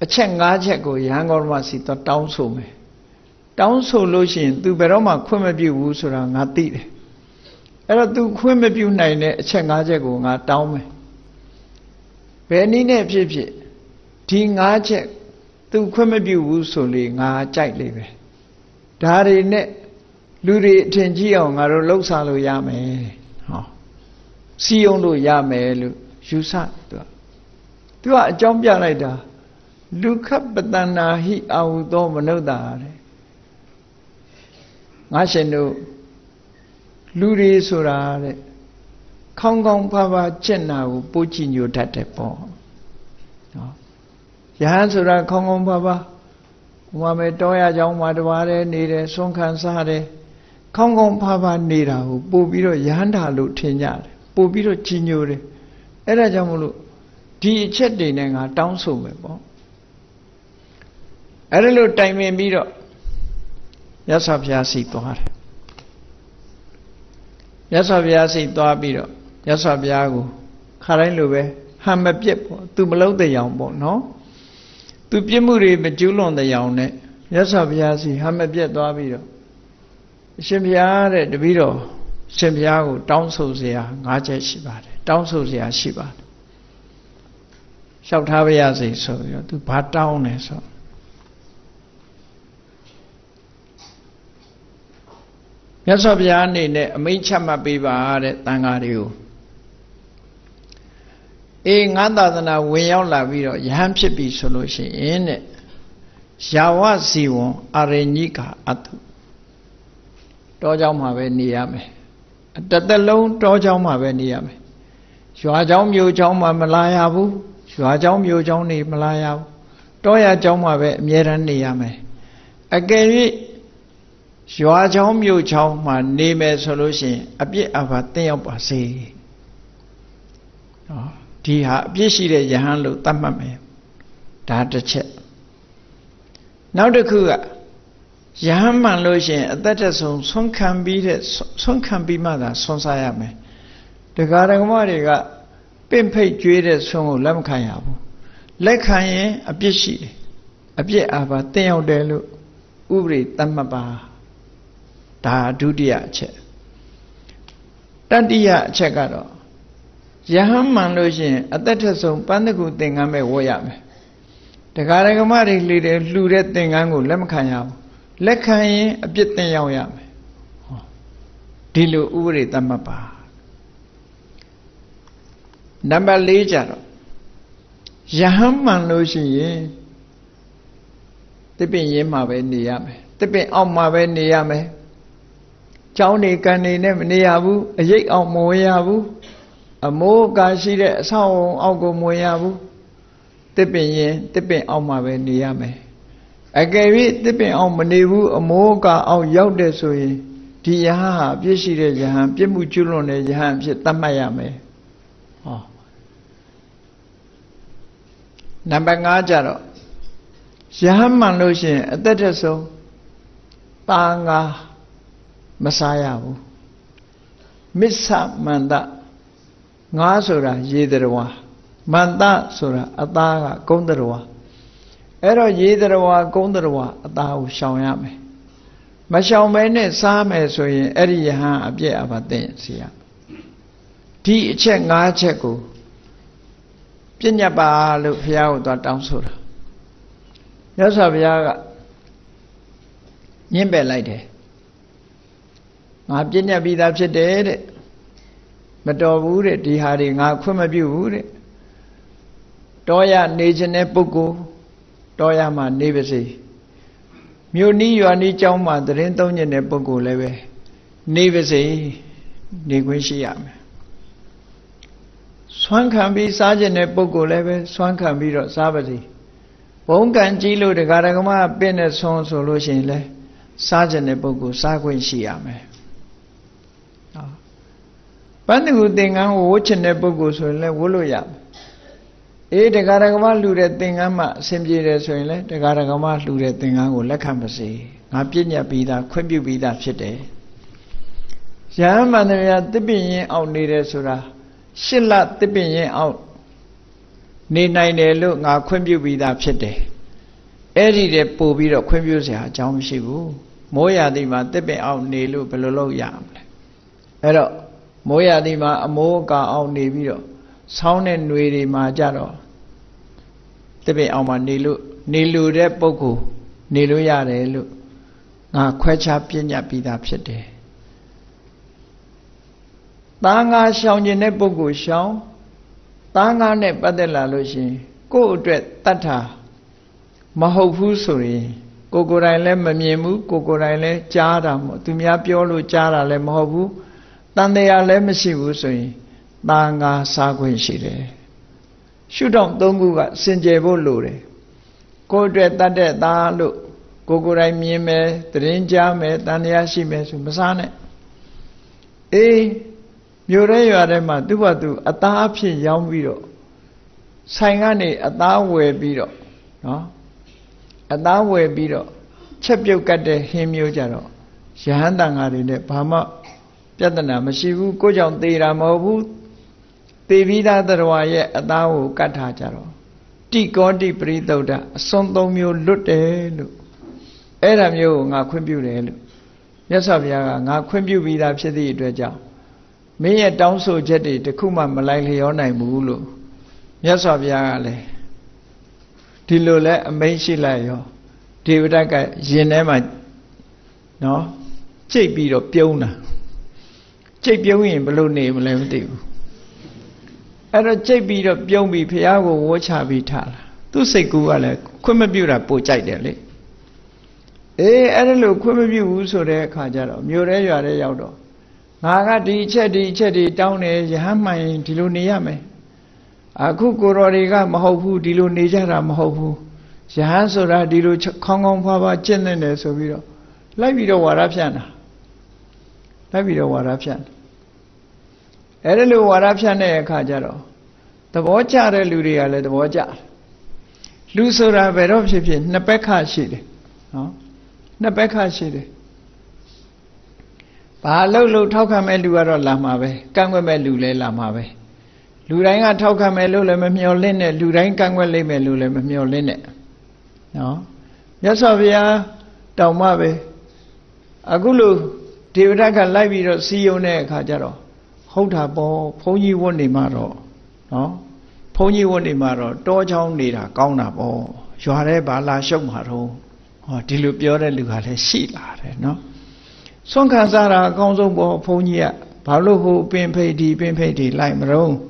အချက်၅ချက်ကိုယဟန်ဂေါရမစီတော့တောင်းဆိုမယ်တောင်းဆိုလို့ရှိရင်သူဘယ်တော့မှခွင့်မပြုဘူးဆိုတာငါသိတယ်အဲ့တော့သူခွင့်မပြုနိုင်တဲ့အချက်၅ချက်ကိုငါတောင်းမယ်ဘယ်နည်းနဲ့ဖြစ်ဖြစ်ဒီ၅ချက်သူခွင့်မပြုဘူးဆိုလေငါကြိုက်လေပဲဒါတွေနဲ့လူတွေအထင်ကြီးအောင်ငါတို့လှုပ်ရှားလို့ရမယ်ဟောစီယုံလို့ရမယ်လို့ယူဆသူကအကြောင်းပြလိုက်တာလူခပတနာဟိအာဟုသောမနုဿာတဲ့ငါရှင်တို့လူတွေဆိုတာတဲ့ခေါင်းကောင်းဖားဖားကျင့်တာကိုပို့ကြည့်ညိုတတ်တယ်ပေါ့နော်ယဟန်ဆိုတာခေါင်းကောင်းဖားဖားဟိုမှာပဲတောရကြောင်းမှာတပါးတည်းနေတယ်ဆွမ်းခံစားတယ်ခေါင်းကောင်းဖားဖားနေတာကိုပို့ပြီးတော့ယဟန်တာလို့ထင်ကြတယ်ပို့ပြီးတော့ကြည်ညိုတယ်အဲ့ဒါကြောင့်မလို့ဒီအချက်တွေနဲ့ငါတောင်းဆိုမယ်ပေါ့အဲ့ဒါလို့တိုင်ပင်ပြီးတော့မြတ်စွာဘုရားစီသွားတယ်မြတ်စွာဘုရားစီသွားပြီးတော့မြတ်စွာဘုရားကိုခါတိုင်းလိုပဲဟန်မပြက်ပေါ့သူမလုံးတဲ့အောင်ပေါ့နော်သူပြစ်မှုတွေမကျူးလွန်တဲ့အောင်နဲ့မြတ်စွာဘုရားစီဟန်မပြက်သွားပြီးတော့အရှင်ဘုရားတဲ့တပည့်တော်ရှင်ဘုရားကိုတောင်းဆိုစရာ၅ချက်ရှိပါတယ်တောင်းဆိုစရာရှိပါတယ်လျှောက်ထားပါရစေဆိုပြီးတော့သူဘာတောင်းလဲဆိုမြတ်စွာဘုရားအနေနဲ့အမိန့်ချမှတ်ပေးပါတဲ့တန်ဃာတွေကိုငါသာသနာဝင်ရောက်လာပြီးတော့ယဟန်ဖြစ်ပြီဆိုလို့ရှိရင်တဲ့ယာဝဇီဝံအရိညိကအတုတောเจ้าမှာပဲနေရမယ်တသက်လုံးတောเจ้าမှာပဲနေရမယ်ရွာเจ้าမြို့เจ้าမှာမလာရဘူးရွာเจ้าမြို့เจ้าနေမလာရဘူးတောရเจ้าမှာပဲအမြဲတမ်းနေရမယ်အကယ်၍ရွာเจ้าမြို့เจ้าမှာနေမယ်ဆိုလို့ရှိရင်အပြစ်အဘာတင်းရောက်ပါစေနော်ဒီဟာအပြစ်ရှိတဲ့ယဟန်လို့သတ်မှတ်မယ်ဒါတစ်ချက်နောက်တစ်ခုက Yahaman Lotion, that is some can be mother, Sonsayame. The Garagamariga, Pimpe Judas Son Lam Kayabu. Lekaye, a bishi, a bit of a tail delu, Uri Tamaba, Da Dudia che. Dandia checado. Yahaman Lotion, a that is some Pandagu thing I may woyame. The Garagamari leader, Luret thing angle, Lam Kayabu. Lekaye, a bit the yam. Dilu Uri Tamaba. Number later. Yahaman Loshi, the pin yama niame, the pin on my niame. Johnny Canny Niabu, a yik on Moyabu, a mo gashi, a sound algo Moyabu, the pin on my niame. I gave it the pin on Manebu, a mo ga out yonder so ye. Diaha, Pishi Jaham, Pimu Julon, Jaham, Tamayame. Number Najaro Yahaman Lotion, that is so Panga Messiah Missa Manda Nasura Yederawa Manda Sura Ataga Gondarawa Ero Yederawa Gondarawa Atau Shawame Mashaumene Same so in Eriha Abye Abaden Sia T check Nacheco Pinya ba lu phia ko twa taung so da Nyat Swa Bhuya ka nyint pet lai de Nga pinya pi tha phit de de Ma taw bu de di ha de nga khwint ma pyu bu de Taw ya ne chin ne pukkol taw ya ma ne pa se Myo ni ywa ni chaung ma tharin thong chin ne pukkol le be ne pa se ne kwint shi ya me Swan can be sergeant a poco level, Swan can be Sabati. Bone can gilo the Garagama Bennett song solution le, Sergeant a poco, Sagwin Shiame. But the good thing I'm watching the poco so le Wuluya. Eh, the Garagama looted thing I'm simply so le, the Garagama looted thing I will let campasi. Napinia be that, Quimbu be that shit. Yaman the being out needed Sura. Shilla tipping out. Need 9 look, now quimbu be that pity. Eddie de Pobito quimbusia, Jam Shibu. Moya dima tipping out Nilu below yam. Ero Moya dima a moga out Nibio. Sound and ready my jaro. Tipping out my Nilu de Poku. Nilu yare look. Now quetch up pinya be that pity. Tanga shang in a bogu shang, Tanga ne padella lushi, go dread tata, Mahofu suri, Gogoraile Mamiemu, Gogoraile, Jadam, Tumia Piolo Jara le Mahobu, Tandea le Messivu sui, Tanga Sagwin shire. Shoot on Donguga, Sinjebo lure. Go dread tata da look, Gogorai Mieme, Trinja me, Taniashi me, Sumasane. Eh. Yore Yarema, Dubadu, a tapi young widow. Sangani, a downway beetle. No? A downway beetle. Chap you got the him you jaro. Shahandanga in the Pama Jatana, Mashivu, Gojan de Ramobu, Devida the Roye, a down Kata jaro. Ticoti Pritoda, Sondom you look the Adam you, Naquimbu. Yes, of Yaga, Naquimbu be that city dredger. Me a down so jetty, the Kuma Malay on a mulu. Yes, of Yale. Tilole, a macy layo. Tivaka, Genema. No? Chip beat of Piona. Chip you in below name, Lemtiu. At a chip beat of Pionbi Piago, watch habitat. To say Guala, Quimabura, Pochai. Eh, I don't look Quimabu, so there, Kajaro, Mure, you are a yaudo. Naga di chetty down there, Yahamai, Tiluniame. A cucuroriga, Mahopu, Dilunija, Mahopu. Jahansora, Dilu, Kongong Papa, Chenene, Soviro. Lavido Warapiana. Lavido Warapian. Erelu Warapiane, Kajaro. The watcher, Luria, the watcher. Lusura, Veropship, Napeka, Shid. Nebeka Shiri Balu Tokamelu Lamabe, Gangweme Lamabe. Luranga Tokamelu Lemioline, Lurang Gangwele Lemioline. No? Yasavia Daumabe Agulu, Devaka Lavi, Sione Kajaro, Hota Bo, Pony Wondi Maro, no? Pony Wondi Maro, Dojong Nida, Gauna Bo, Joare Bala Shomaro, or Dilupiore Lugale Sila, no? Sonkazara, Gonzo Bo, Ponya, Palu, Pimpe, Lime Row.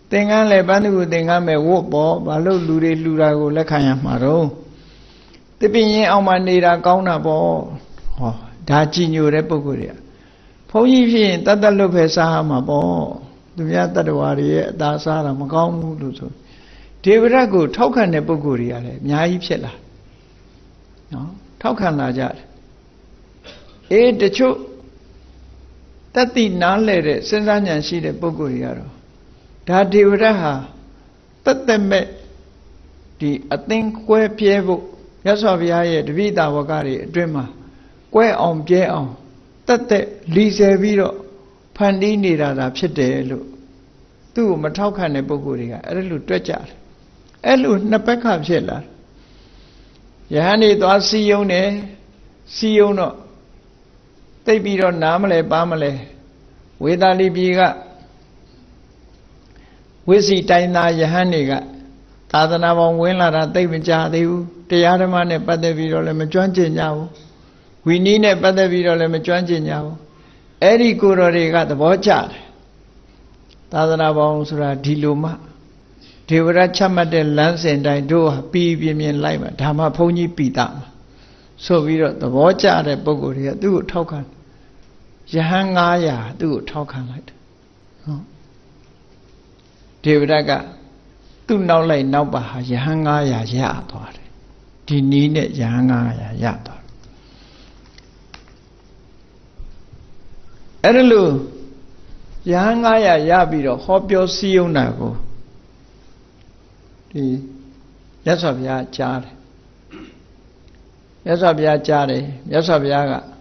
Tengan Lebanu, Dengame, Walk Bo, Balu, Luri, Lurago, Lakaya Maro. The Pin on my Nida, Gauna Bo, Dachi New Repoguria. Poyi, Tata Lopez Sahama Bo, the Yata Wari, Dasara, Magam Lutu. Devirago, Tokan Nepoguria, Nyai Chela. No, Tokan Lajat. The Chu that the Nale, Senzan she the Poguria. That Deviraha, that the met the I think where Pievo. Yasavia, the Vida Wagari, dreamer, where on J on that the Lise Viro, Pandini da Pshede, two Matauka Nebuguria, a little treasure. Elu Napeka Shella. Yahani to see you ne, see you no. They be on Namale Bamale, with Ali Biga, Wizzy Taina Yahaniga. Tadanavon Winla, David Jadu, the Yadaman, Padaviro, Lemajunjin. We need a Padaviro, Lemajunjin. Eddie Kurori got the watcher. Tadanavon Sura Diluma. Devra Chamade Lance and I do a Pibian Lima, Tama Pony Pitam. So we wrote the watcher at Bogoria, do token. Jahangaya, do token like. Devraga. Tu now lay now bah Yahanga Yator. Dinine Yahanga Yator. Erelu Yahanga Yabiro, Hopio Sionago. The yes of Ya Chare. Yes of Ya Chare, yes of Yaga.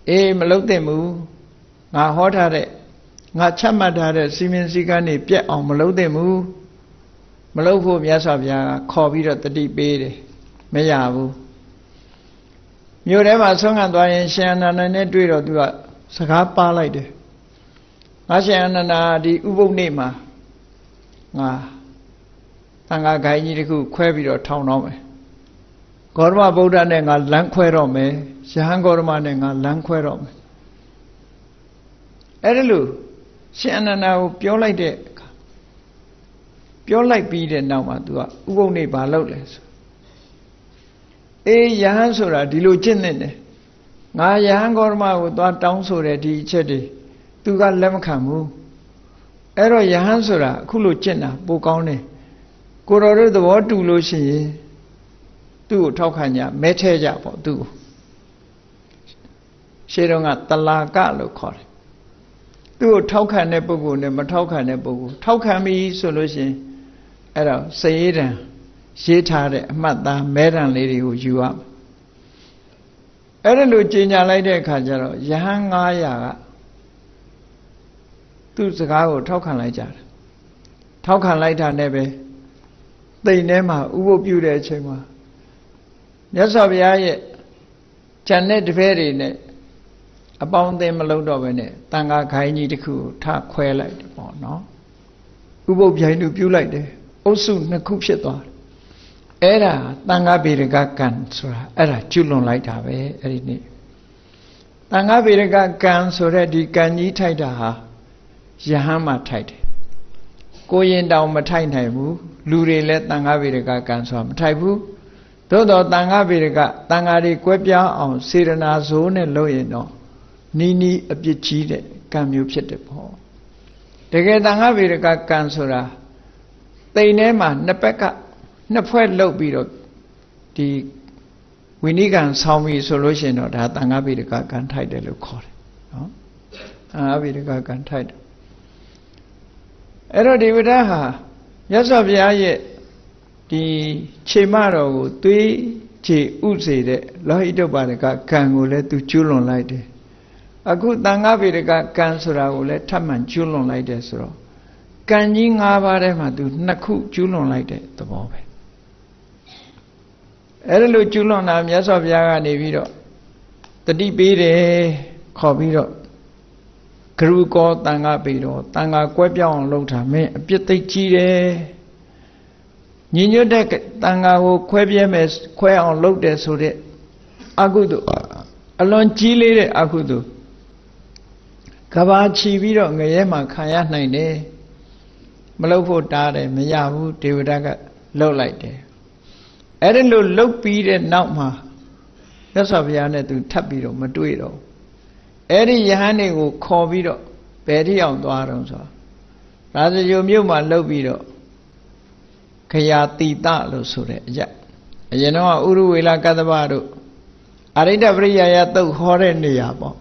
Malotemu, Na Hotare, Na Chamadare, Simen Sigani, Piet on Malotemu. Maloko Yasavia, Covid at the deep bed, Mayavu. You never sung and I shan and a netweed or do a Sakapa like it. Mashan the Ubo Nema. Tanga Gainiku, Quavid or town of me. Gorma Bodan and a Lanquerome, Shahangorman and a Lanquerome. Erelu, Shanna now pure like it. Pure like beaten now, Matua, Ugoni Baloless. Yahansura, Dilugin. Na Yahangorma would not down so that he chetty. Tuga Lemkamu. Ero Yahansura, Kuluchina, Bukone. Kurore the word to Lucy. Do Tokanya, Meteja for do. Shadonga Talaga look. Do Toka Nebugu, Nematoka Nebugu. Toka me solution. Era say it, she tired, Mata, Medan lady who you up. Era Lucinia lady Kajaro, Yahanga to Zagago, Tokan like that. Tokan like that, never. They name her Ubo Buda Chema. Yes, of Yaye, Janet very net. About them alone of it, Tanga Kaini the coup, tap quail like the bone, no? Ubo Bianu Bulite. Also, Nakupshator. Era Tanga Birigakan, Sura, Era Chulon like Ave, Erini. Tanga Birigakan, Sura di Gani Taida, Yahama Tide. Going down Matainaibu, Lure let Tanga Birigakan, so Taibu. Todo Tanga Biriga, Tangari Quepia on Sirena Zone Loyeno, Nini Abjechide, Camu Pshetapo. The Tanga Birigakan, Sura. They name a Nepeka, Nepet low beetle. The Winigan saw me solution or that Angabirica can tie the look. Angabirica can tie. Ero Dividaha, yes of Yaye, the Chimaro, three chỉ ưu gì đấy nói đâu bà đấy cả càng ngồi lên tu chú lòng lại đấy aku tăng ngã về đấy cả càng sửa ngồi lên thăm mình chú lòng lại đấy sửa càng như ngã bà đấy mà tu nắc khu chú lòng lại đấy tao bảo vậy ấy là chú lòng nào nhớ sao bây giờ này bây giờ tadi đi đấy khó bây giờ kêu có tăng ngã bây giờ tăng ngã quay béo lâu thà mẹ biết tay chi đấy nhìn nhớ đấy tăng ngã của quay béo mẹ quay on lâu đấy số đấy aku tu alon chi lấy đấy aku tu các bạn chi bây giờ người em mà khai ăn này đấy mà lâu phô ta đấy mà nhà vu đều đã cái lâu lại đấy ấy là lâu pi đấy nào mà nó sao bây giờ này tu thắp bây giờ mà đuổi rồi ấy thì nhà này của kho bây giờ bé thì ông toa rồi sao ra rồi nhiều nhiều mà lâu bây giờ cái nhà tì ta rồi số đấy dạ vậy nó uru về là cái đó rồi ở đây đã bây giờ tu khó đấy này à bảo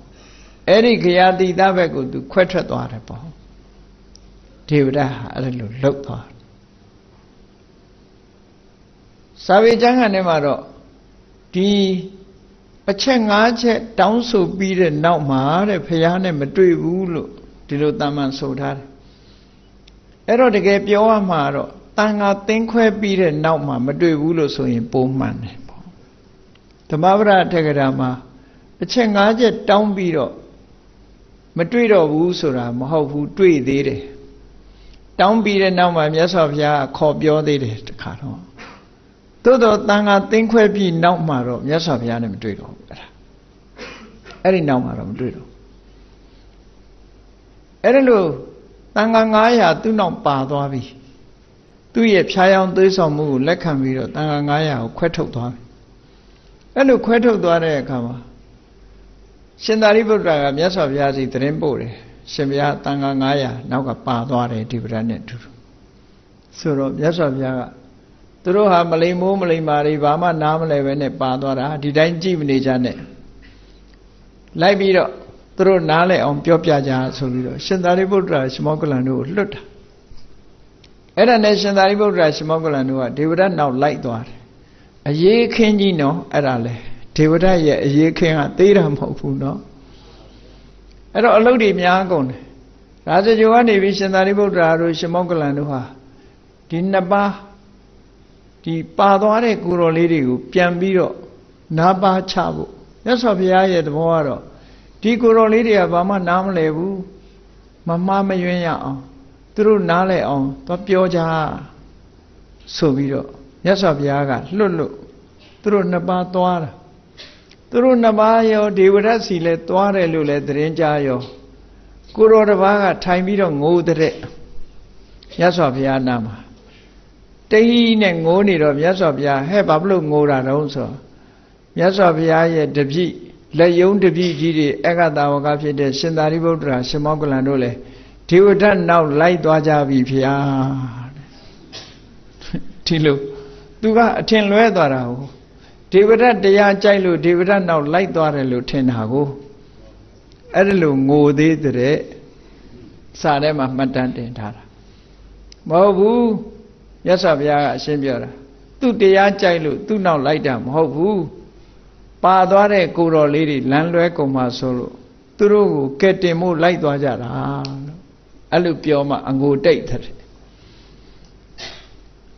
ấy thì cái nhà tì ta về của tu khuyết thật toa đấy bảo điều ra ở đây lâu toa sao vậy chẳng hạn này mà rồi đi ở trên ngã trên đóng số bi để nạo má để phải này mà truy vũ luôn thì lúc ta mang số thà ấy rồi thì cái biểu mà rồi ta ngã tính khoe bi để nạo má mà truy vũ luôn số hiện bốn màn này thì mà bây giờ cái đó mà ở trên ngã trên đóng bi rồi mà truy rồi vũ số là mà hậu vũ truy đi đấy đóng bi để nạo má nhớ sao giờ khó biểu đi đấy khá thôi tôi đó tăng à tính khoe bị nạo mà rồi nhớ sao bây giờ này mìnhတွေ့rồi ấy đi nạo mà rồi mìnhတွေ့rồi ấy là luôn tăng à ngái à tôi nạo bà toa vì tôi也偏要对上木来看为了tăng à ngái à khoe thâu toa ấy là khoe thâu toa đấy看嘛现在你不知道nhớ sao bây giờ gì tiền bộ đấy xem bây giờ tăng à ngái à nào cả bà toa đấy thì bây giờ này được rồi nhớ sao bây giờ tôi nói hà mà lấy mũ mà lấy mà đi vào mà nam lấy về này bà toa ra đi đánh chi bên này cha này lại bị đó tôi nói nã lại ông biểu bia cha rồi bị đó hiện tại đi bút ra xem cái là nó lướt ấy là này hiện tại đi bút ra xem cái là nó đi vào đó nào lại toa à dễ khen gì nó ấy là này đi vào đó dễ khen à tí ra một phụ nó ấy đó lâu đi nhà con ra cho chú anh đi vì hiện tại đi bút ra rồi xem cái là nó đi nạp ba thì ba toa đấy cô rồi lấy đi côပြန်ပြီးတော့နာပါချဖို့မြတ်စွာဘုရားရဲ့သဘောကတော့ဒီကိုရောလေးတွေကဘာမှနားမလည်ဘူးမမှားမယွင်းရအောင်သူတို့နားလည်အောင်သွားပြောကြဆိုပြီးတော့မြတ်စွာဘုရားကလွတ်သူတို့နှစ်ပါးသွားတာသူတို့နှစ်ပါးရောဒေဝရတ်စီလဲသွားတယ်လို့လဲသတင်းကြားရောကိုရောတစ်ပါးကထိုင်ပြီးတော့ငိုတဲ့မြတ်စွာဘုရားနာမှာတိနဲ့ငိုးနေတော့မြတ်စွာဘုရားဟဲ့ဘာဖြစ်လို့ငိုတာတုံးဆိုမြတ်စွာဘုရားရဲ့တပည့်လက်ယုံတပည့်ကြီးတွေအက္ခတာဝကဖြစ်တဲ့ရှင်သာရိပုတ္တရာရှင်မောကလန်တို့လည်းဒေဝဒတ်နောက်လိုက်သွားကြပြီဖေဟာဒီလိုသူကအထင်လွဲသွားတာကိုဒေဝဒတ်တရားကြိုက်လို့ဒေဝဒတ်နောက်လိုက်သွားတယ်လို့ထင်တာကိုအဲ့ဒါလို့ငိုသေးတဲ့စာထဲမှာမှတ်တမ်းတင်ထားတာမဟုတ်ဘူးမြတ်စွာဘုရားကအရှင်းပြောတာသူတရားကြိုက်လို့သူ့နောက်လိုက်တာမဟုတ်ဘူးပါသွားတဲ့ကိုတော်လေးတွေလမ်းလွဲကုန်မှာဆိုလို့သူတို့ကိုကဲတင်မှုလိုက်သွားကြတာလို့အဲ့လိုပြောမှအငိုတိတ်တဲ့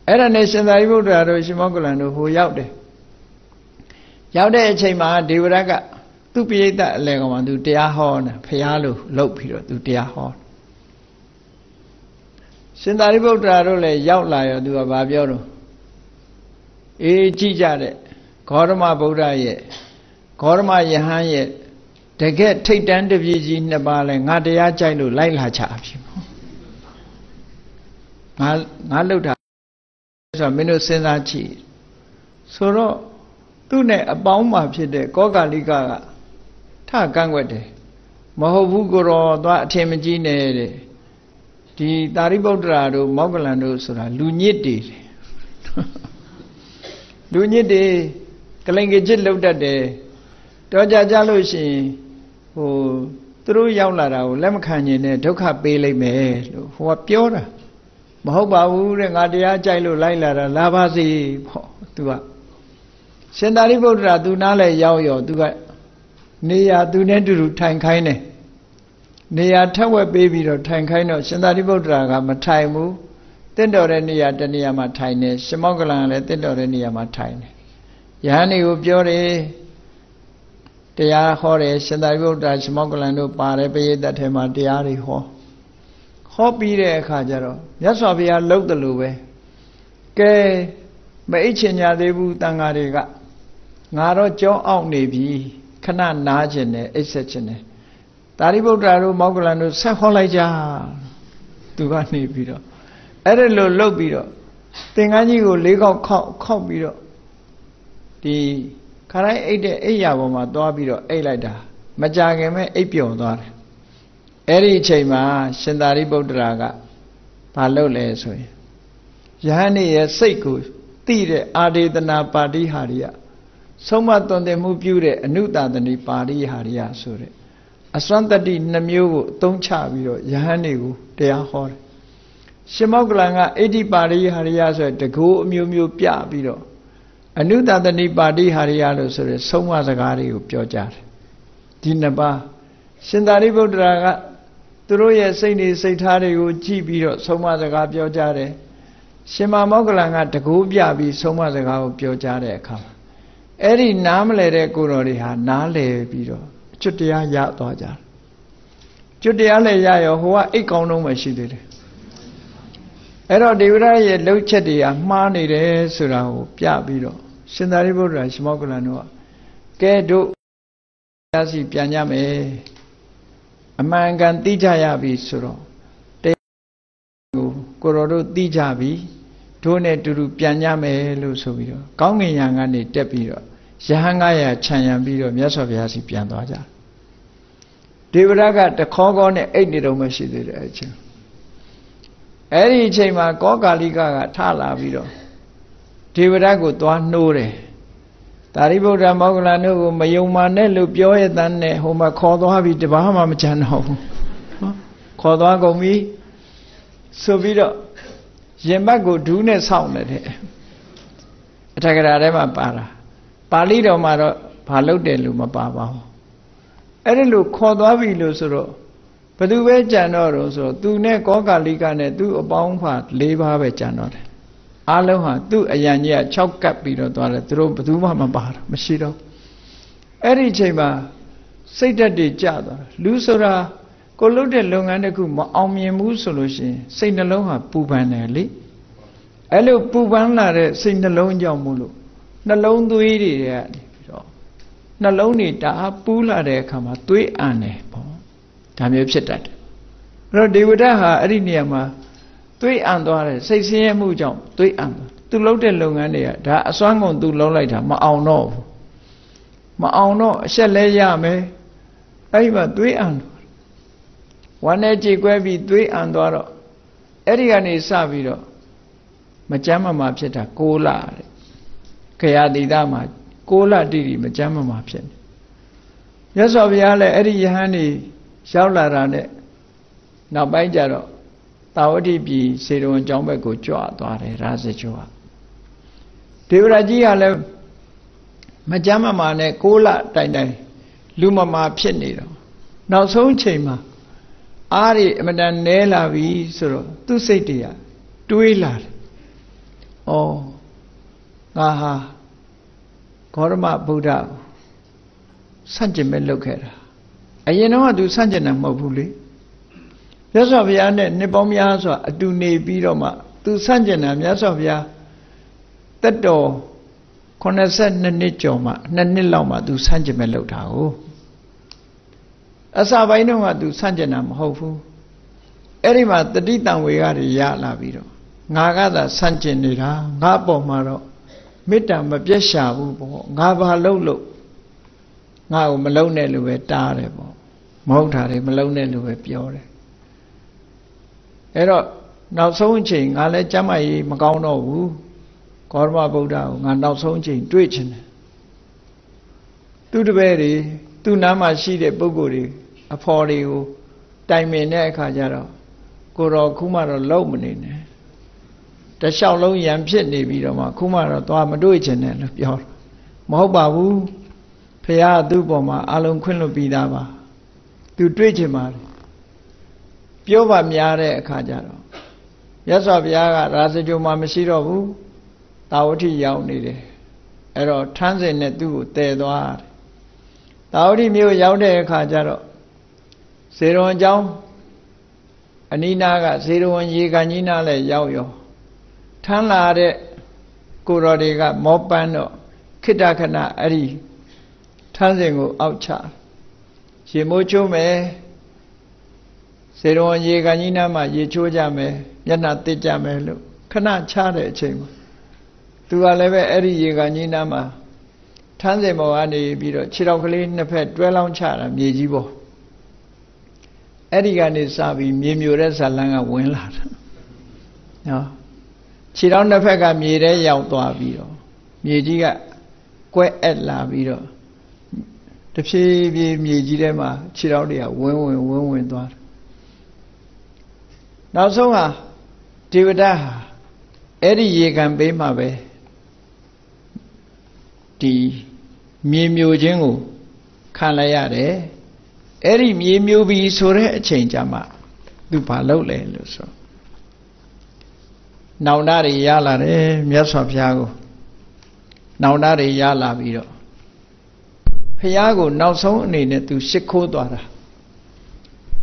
အဲ့ဒါနဲ့ရှင်သာရိပုတ္တရာတို့ရှင်မောကလန်တို့ဟိုရောက်တယ်ရောက်တဲ့အချိန်မှာဒေဝရတ်ကသူ့ပိဋကတ်အလယ်ကောင်မှာသူတရားဟောနေဖျားလို့လှုပ်ပြီးတော့သူတရားဟောရှင်သာရိပုတ္တရာတို့လည်းရောက်လာရောသူကဘာပြောတော့အေးကြည့်ကြတဲ့ဂေါရမဗုဒ္ဓရဲ့ဂေါရမယဟန်ရဲ့တကယ်ထိတ်တန်းတပည့်ကြီးနှစ်ပါးလဲငါတရားကြိုက်လို့လိုက်လာချပြီငါလှုပ်တာဆိုမင်းတို့စဉ်းစားကြည့်ဆိုတော့သူ့နဲ့အပေါင်းမှာဖြစ်တဲ့ကောကာလိကထကန့်ွက်တယ်မဟုတ်ဘူးကိုရောသွားအထင်မကြီးနဲ့တဲ့ဒီသာရိပုတ္တရာတို့မောဂလန်တို့ဆိုတာလူညစ်တွေလူညစ်တွေကလိန်ကကြစ်လောက်တတ်တယ်တော့ကြလို့ရှိရင်ဟိုသူတို့ရောက်လာတာကိုလက်မခံနိုင်နဲ့ဒုက္ခပေးလိုက်မယ်လို့ဟိုကပြောတာမဟုတ်ပါဘူးတဲ့ငါတရားကြိုက်လို့လိုက်လာတာလာပါစေပေါ့သူက ရှင်သာရိပုတ္တရာသူနားလဲရောက်ရောသူကနေရာသူနဲ့တူတူထိုင်ခိုင်းတယ်နေရာထက်ဝက်ပေးပြီးတော့ထိုင်ခိုင်းတော့ရှင်သာရိပုတ္တရာကမထိုင်ဘူးတင့်တော်တဲ့နေရာတနေရာမှာထိုင်နေရှင်မောက္ကလန်ကလည်းတင့်တော်တဲ့နေရာမှာထိုင်နေယဟန်တွေကိုပြောတယ်တရားဟောတယ်ရှင်သာရိပုတ္တရာရှင်မောက္ကလန်တို့ပါတယ်ပရိသတ်ထဲမှာတရားတွေဟောပြီးတဲ့အခါကျတော့မြတ်စွာဘုရားလှုပ်တယ်လို့ပဲကဲမအိတ်ချင်ကြသေးဘူးတန်ဃာတွေကငါတော့ကြောအောင်နေပြီခဏနားခြင်းနဲ့အိတ်ဆက်ခြင်းနဲ့သာရိပုတ္တရာတို့မောက္ကလန်တို့ဆက်ဟောလိုက်ကြသူကနေပြီးတော့အဲ့ဒါလိုလှုပ်ပြီးတော့သင်္ကန်းကြီးကို၄ခေါက်ခောက်ပြီးတော့ဒီခရိုင်းအိတ်တဲ့အိတ်ရပေါ်မှာသွားပြီးတော့အိတ်လိုက်တာမကြခင်မဲ့အိတ်ပြုံသွားတယ်အဲ့ဒီအချိန်မှာရှင်သာရိပုတ္တရာကဘာလုပ်လဲဆိုရင်ယဟန်ရဲ့စိတ်ကိုသိတဲ့အာဒေသနာပါဠိဟာရိယဆုံးမသွန်သင်မှုပြုတဲ့အနုတာသနိပါဠိဟာရိယဆိုတဲ့အစွမ်းတတ္တိနှမျိုးကိုအသုံးချပြီးတော့ယဟန်တွေကိုတရားဟောတယ်ရှင်မောက္ကလန်ကအိဋ္ဌိပါဠိဟာရိယဆိုတဲ့တကူအမျိုးမျိုးပြပြီးတော့အနုတသနိပါဠိဟာရိယလို့ဆိုရယ်ဆုံးမစကားတွေကိုပြောကြတယ်ဒီနှစ်ပါးရှင်သာရိပုတ္တရာကသူတို့ရဲ့စိတ်နေစိတ်ထားတွေကိုကြည့်ပြီးတော့ဆုံးမစကားပြောကြတယ်ရှင်မောက္ကလန်ကတကူပြပြီးဆုံးမစကားကိုပြောကြတဲ့အခါမှာအဲ့ဒီနားမလဲတဲ့ကိုယ်တော်တွေဟာနားလဲပြီးတော့အကျွတ်တရားရသွားကြတယ်ကျွတ်တရားလည်းရရောဟိုကအိတ်ကောင်းတော့မှရှိသေးတယ်အဲ့တော့ဒေဝရရဲ့လှုပ်ချက်တွေကမှားနေတယ်ဆိုတာကိုပြပြီးတော့ရှင်သာရိပုတ္တရာရှင်မောက္ကလန်တို့ကဲတို့တရားစီပြန်ကြမယ်အမှန်ကန်သိကြရပြီဆိုတော့တရားကိုတော်တို့သိကြပြီတို့နဲ့တူတူပြန်ကြမယ်လို့ဆိုပြီးတော့ကောင်းငင်ယံကနေတက်ပြီးတော့ယဟန်900ခြံရံပြီးတော့မြတ်စွာဘုရားစီပြန်သွားကြဒေဝရကတခေါခေါနဲ့အိတ်နေတော့မှရှိသေးတယ်အချင်းအဲ့ဒီအချိန်မှာကောကာလိကထလာပြီးတော့ဒေဝရကိုသွားနှိုးတယ်သာရိပုတ္တရာမောက္ကလန်တို့ကိုမယုံမာနဲ့လို့ပြောရတဲ့နဲ့ဟိုမှာခေါ်သွားပြီးတပားမှမချမ်းတော့ဘူးနော်ခေါ်သွားကုန်ပြီဆိုပြီးတော့ရင်ဘတ်ကိုဒူးနဲ့ဆောင်းနေတယ်အထက်ကရာထဲမှာပါတာပါဠိတော်မှာတော့ဘာလုပ်တယ်လို့မပါပါဘူးအဲ့ဒီလိုခေါ်သွားပြီလို့ဆိုတော့ဘသူပဲကြံတော့တော့ဆိုတော့သူနဲ့ကောကာလိကနဲ့သူ့အပေါင်းဖာ၄ပါးပဲကြံတော့တယ်အားလုံးဟာသူ့အရန်ကြီးက6ကပ်ပြီးတော့သွားတယ်သူတို့ဘသူမှမပါတော့မရှိတော့အဲ့ဒီအချိန်မှာစိတ်ဓာတ်တွေကျသွားတယ်လူဆိုတာကိုလုပ်တဲ့လုပ်ငန်းတစ်ခုမအောင်မြင်ဘူးဆိုလို့ရှိရင်စိတ်နှလုံးဟာပူပန်တယ်လေအဲ့လိုပူပန်လာတဲ့စိတ်နှလုံးကြောင့်မို့လို့နှလုံးသွေးတွေကနေပြီးတော့နှလုံးတွေတအားပူးလာတဲ့အခါမှာသွေးအန်တယ်ပေါ့ဒါမျိုးဖြစ်တတ်တယ်အဲ့တော့ဒေဝဒတ်ဟာအဲ့ဒီနေရာမှာသွေးအန်သွားတယ်စိတ်ဆင်းရဲမှုကြောင့်သွေးအန်သွားသူလုပ်တဲ့လုပ်ငန်းတွေကဒါအစွမ်းကုန်သူလုပ်လိုက်တာမအောင်တော့ဘူးမအောင်တော့အဆက်လဲရမယ်အဲ့ဒီမှာသွေးအန်ဝမ်းနဲ့ကြေကွဲပြီးသွေးအန်သွားတော့အဲ့ဒီကနေစပြီးတော့မကြမ်းမမာဖြစ်တာ6လတဲ့ခရာတိတမှာ6လတိတိမကြမ်းမမာဖြစ်နေမြတ်စွာဘုရားလည်းအဲ့ဒီယဟန်นี่ရောက်လာတာနဲ့နောက်ပိုင်းကျတော့တာဝတိပြည်စေတဝန်ကျောင်းဘက်ကိုကြွသွားတယ်ရာဇကျောကဒေဝရကြီးကလည်းမကြမ်းမမာနဲ့6လတိုင်တိုင်လူမမာဖြစ်နေတော့နောက်ဆုံးချိန်မှာအားရအမတန်နဲလာပြီဆိုတော့သူ့စိတ်တွေကတွေးလာတယ်။ဩငါဟာဂေါရမဗုဒ္ဓဆန့်ကျင်မဲ့လုပ်ခဲ့တာအရင်တော့သူဆန့်ကျင်တာမဟုတ်ဘူးလေမြတ်စွာဘုရားနဲ့နှစ်ပေါင်းများစွာအတူနေပြီးတော့မှသူဆန့်ကျင်တာမြတ်စွာဘုရားတက်တော်82နှစ်ကျော်မှ2နှစ်လောက်မှသူဆန့်ကျင်မဲ့လုပ်တာကိုအစပိုင်းတော့ကသူဆန့်ကျင်တာမဟုတ်ဘူးအဲ့ဒီမှာတတိတံဝေကတွေရလာပြီးတော့ငါကသာဆန့်ကျင်နေတာငါပေါ်မှာတော့မေတ္တာမပြတ်ရှာဘူးပေါ့ငါဘာလုပ်လို့ငါ့ကိုမလုံးနဲ့လို့ပဲတားတယ်ပေါ့မဟုတ်တာတွေမလုံးနဲ့လို့ပဲပြောတယ်အဲ့တော့နောက်ဆုံးအချိန်ငါလည်းကျမ်းမာရေးမကောင်းတော့ဘူးဂေါရမဗုဒ္ဓကိုငါနောက်ဆုံးအချိန်တွေ့ချင်တယ်သူတပည့်တွေသူ့နားမှာရှိတဲ့ပုဂ္ဂိုလ်တွေအဖော်တွေကိုတိုင်ပင်တဲ့အခါကျတော့ကိုတော်ခုမှတော့လုံးမနေနဲ့တလျှောက်လုံးရံဖြစ်နေပြီးတော့မှခုမှတော့သွားမတွေ့ချင်နဲ့လို့ပြောတယ် မဟုတ်ပါဘူးဖရာသူ့ပေါ်မှာအလုံးခွင့်လွတ်ပြီးသားပါသူတွေ့ချင်ပါတယ်ပြောပါများတဲ့အခါကျတော့မြတ်စွာဘုရားကရာဇဂြိုလ်မှာမရှိတော့ဘူးတာဝတိရောက်နေတယ်အဲ့တော့ထန်းစင်နဲ့သူ့ကိုတည်သွားတယ်တာဝတိမြို့ရောက်တဲ့အခါကျတော့ဇေရဝံကျောင်းအနိနာကဇေရဝံရေကန်ကြီးနားလည်းရောက်ရောထမ်းလာတဲ့ကိုတော်တွေကမောပန်းတော့ခိတ္တခဏအဲ့ဒီထန်းစင်ကိုအောက်ချရေမိုးချိုးမယ်ဇေရဝံရေကန်ကြီးနားမှာရေချိုးကြမယ်မျက်နှာတစ်ကြမယ်လို့ခဏချတဲ့အချိန်မှာသူကလည်းပဲအဲ့ဒီရေကန်ကြီးနားမှာထန်းစင်ပေါ်ကနေပြီးတော့ခြေတော်ကလေးနှစ်ဖက်တွဲလောင်းချတာမြေကြီးပေါ်အဲ့ဒီကနေစပြီးမြေမျိုးတဲ့ဇလန်းကဝင်လာတာနော်ခြေတော်နှစ်ဖက်ကမြေထဲရောက်သွားပြီးတော့မြေကြီးကကွဲအက်လာပြီးတော့တဖြည်းဖြည်းမြေကြီးထဲမှာခြေတော်တွေကဝင်သွားတယ်နောက်ဆုံးဟာဒေဝဒတ်ဟာအဲ့ဒီရေကန်ပေးမှာပဲဒီမြေမျိုးချင်းကိုခံလိုက်ရတယ်အဲ့ဒီမြေမျိုးပြီးဆိုတဲ့အချိန်ကျမှသူဘာလုပ်လဲလို့ဆိုနောင်တတွေရလာတယ်မြတ်စွာဘုရားကိုနောင်တတွေရလာပြီးတော့ဘုရားကိုနောက်ဆုံးအနေနဲ့သူရှ िख ိုးသွားတာ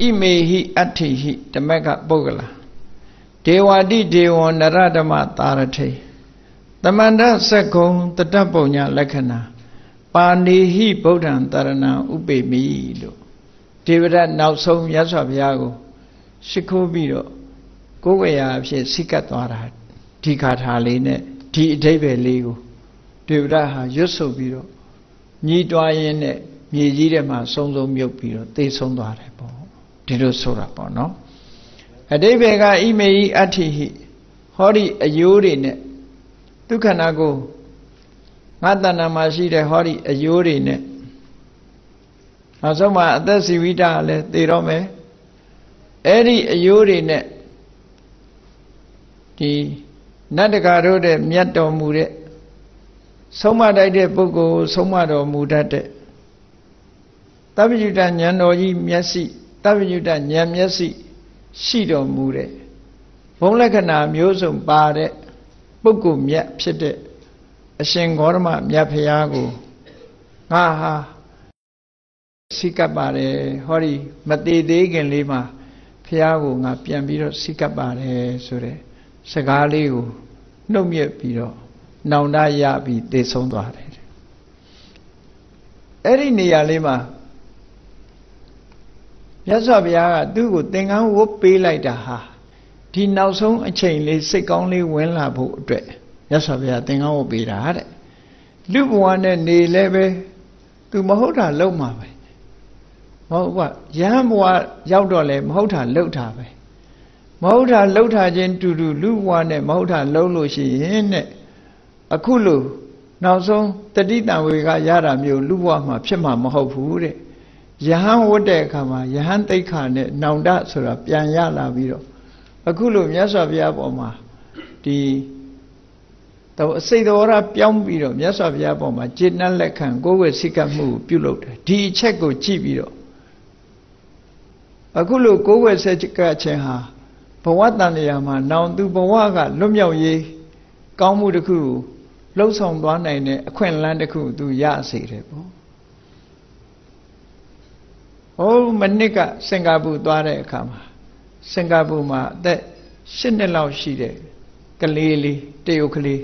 ဣမေဟိအဋ္ဌိဟိဓမ္မကပုဂ္ဂလာဒေဝတိဒေဝံနရဓမ္မသာရထိသမန္တသက္ကုံတတ္တပုညလက္ခဏာပါဏိဟိဗုဒ္ဓံတရဏံဥပေမိလို့ဒေဝရတ်နောက်ဆုံးမြတ်စွာဘုရားကိုရှ िख ိုးပြီးတော့ကိုယ်ဝေယအဖြစ်စိတ်ကပ်သွားတာဒီခါထာလေးနဲ့ဒီအဓိပ္ပာယ်လေးကိုဒေဝရတ်ဟာရွတ်ဆိုပြီးတော့ညီးတွားရင်းနဲ့မြေကြီးထဲမှာစုံမြုပ်ပြီးတော့သေဆုံးသွားတယ်ပေါ့ဒီလိုဆိုတာပေါ့နော်အဓိပ္ပာယ်ကဣမေဟိအဋ္ဌိဟိဟောဒီအယိုးတွေနဲ့ဒုက္ခနာကိုငါတဏ္ဍာမှာရှိတဲ့ဟောဒီအယိုးတွေနဲ့နောက်ဆုံးမှာအသက်စီဝိတလည်းသေတော့မယ်အဲ့ဒီအယိုးတွေနဲ့ဒီနတ်တကာတို့တဲ့မြတ်တော်မူတဲ့ဆုံးမတိုက်တဲ့ပုဂ္ဂိုလ်ဆုံးမတော်မူတတ်တဲ့သဗ္ဗညုတဉာဏ်တော်ကြီးမျက်စိသဗ္ဗညုတဉာဏ်မျက်စိရှိတော်မူတဲ့ဘုံလက္ခဏာမျိုးစုံပါတဲ့ပုဂ္ဂိုလ်မြတ်ဖြစ်တဲ့အရှင်ဂေါတမမြတ်ဖရာကိုငါဟာစိကပ်ပါတယ်ဟောဒီမသေးသေးခင်လေးမှာဖရာကိုငါပြန်ပြီးတော့စိကပ်ပါတယ်ဆိုတဲ့စကားလေးကိုနှုတ်မြက်ပြီးတော့နောင်တရပြီးသေဆုံးသွားတယ်အဲ့ဒီနေရာလေးမှာမြတ်စွာဘုရားကသူ့ကိုသင်္ကန်းဝတ်ပေးလိုက်တာဟာဒီနောက်ဆုံးအချိန်လေးစိတ်ကောင်းလေးဝင်လာဖို့အတွက်မြတ်စွာဘုရားသင်္ကန်းဝတ်ပေးတာတဲ့လူဘဝနဲ့နေလဲပဲသူမဟုတ်တာလုပ်မှာပဲမဟုတ်ကယဟန်ဘဝရောက်တော့လဲမဟုတ်တာလုပ်တာပဲမဟုတ်တာလုပ်တာချင်းတူတူလူဘဝနဲ့မဟုတ်တာလုပ်လို့ရှိရင်တဲ့အခုလို့နောက်ဆုံးတတိတံဝေကရတာမျိုးလူဘဝမှာဖြစ်မှာမဟုတ်ဘူးတဲ့ယဟန်ဝတ်တဲ့အခါမှာယဟန်တိတ်ခါနဲ့နောင်တဆိုတာပြန်ရလာပြီးတော့အခုလို့မြတ်စွာဘုရားပေါ်မှာဒီတော့အစိတ်တော်ရပြောင်းပြီးတော့မြတ်စွာဘုရားပေါ်မှာจิตနဲ့လက်ခံကိုယ်ဝေစိကမှုကိုပြုလုပ်တယ်ဒီအချက်ကိုကြည့်ပြီးတော့အခုလို့ကိုယ်ဝေစိကခြင်းဟာဘဝတန်လျာမှာနောင်သူဘဝကလွတ်မြောက်ရေးကောင်းမှုတစ်ခုကိုလှုပ်ဆောင်သွားနိုင်တဲ့အခွင့်အလမ်းတစ်ခုသူရစေတယ်ပေါ့ဟိုမနစ်ကစင်ကာပူသွားတဲ့အခါမှာစင်ကာပူမှာအသက်8နှစ်လောက်ရှိတဲ့ကလေးလေးတရုတ်ကလေး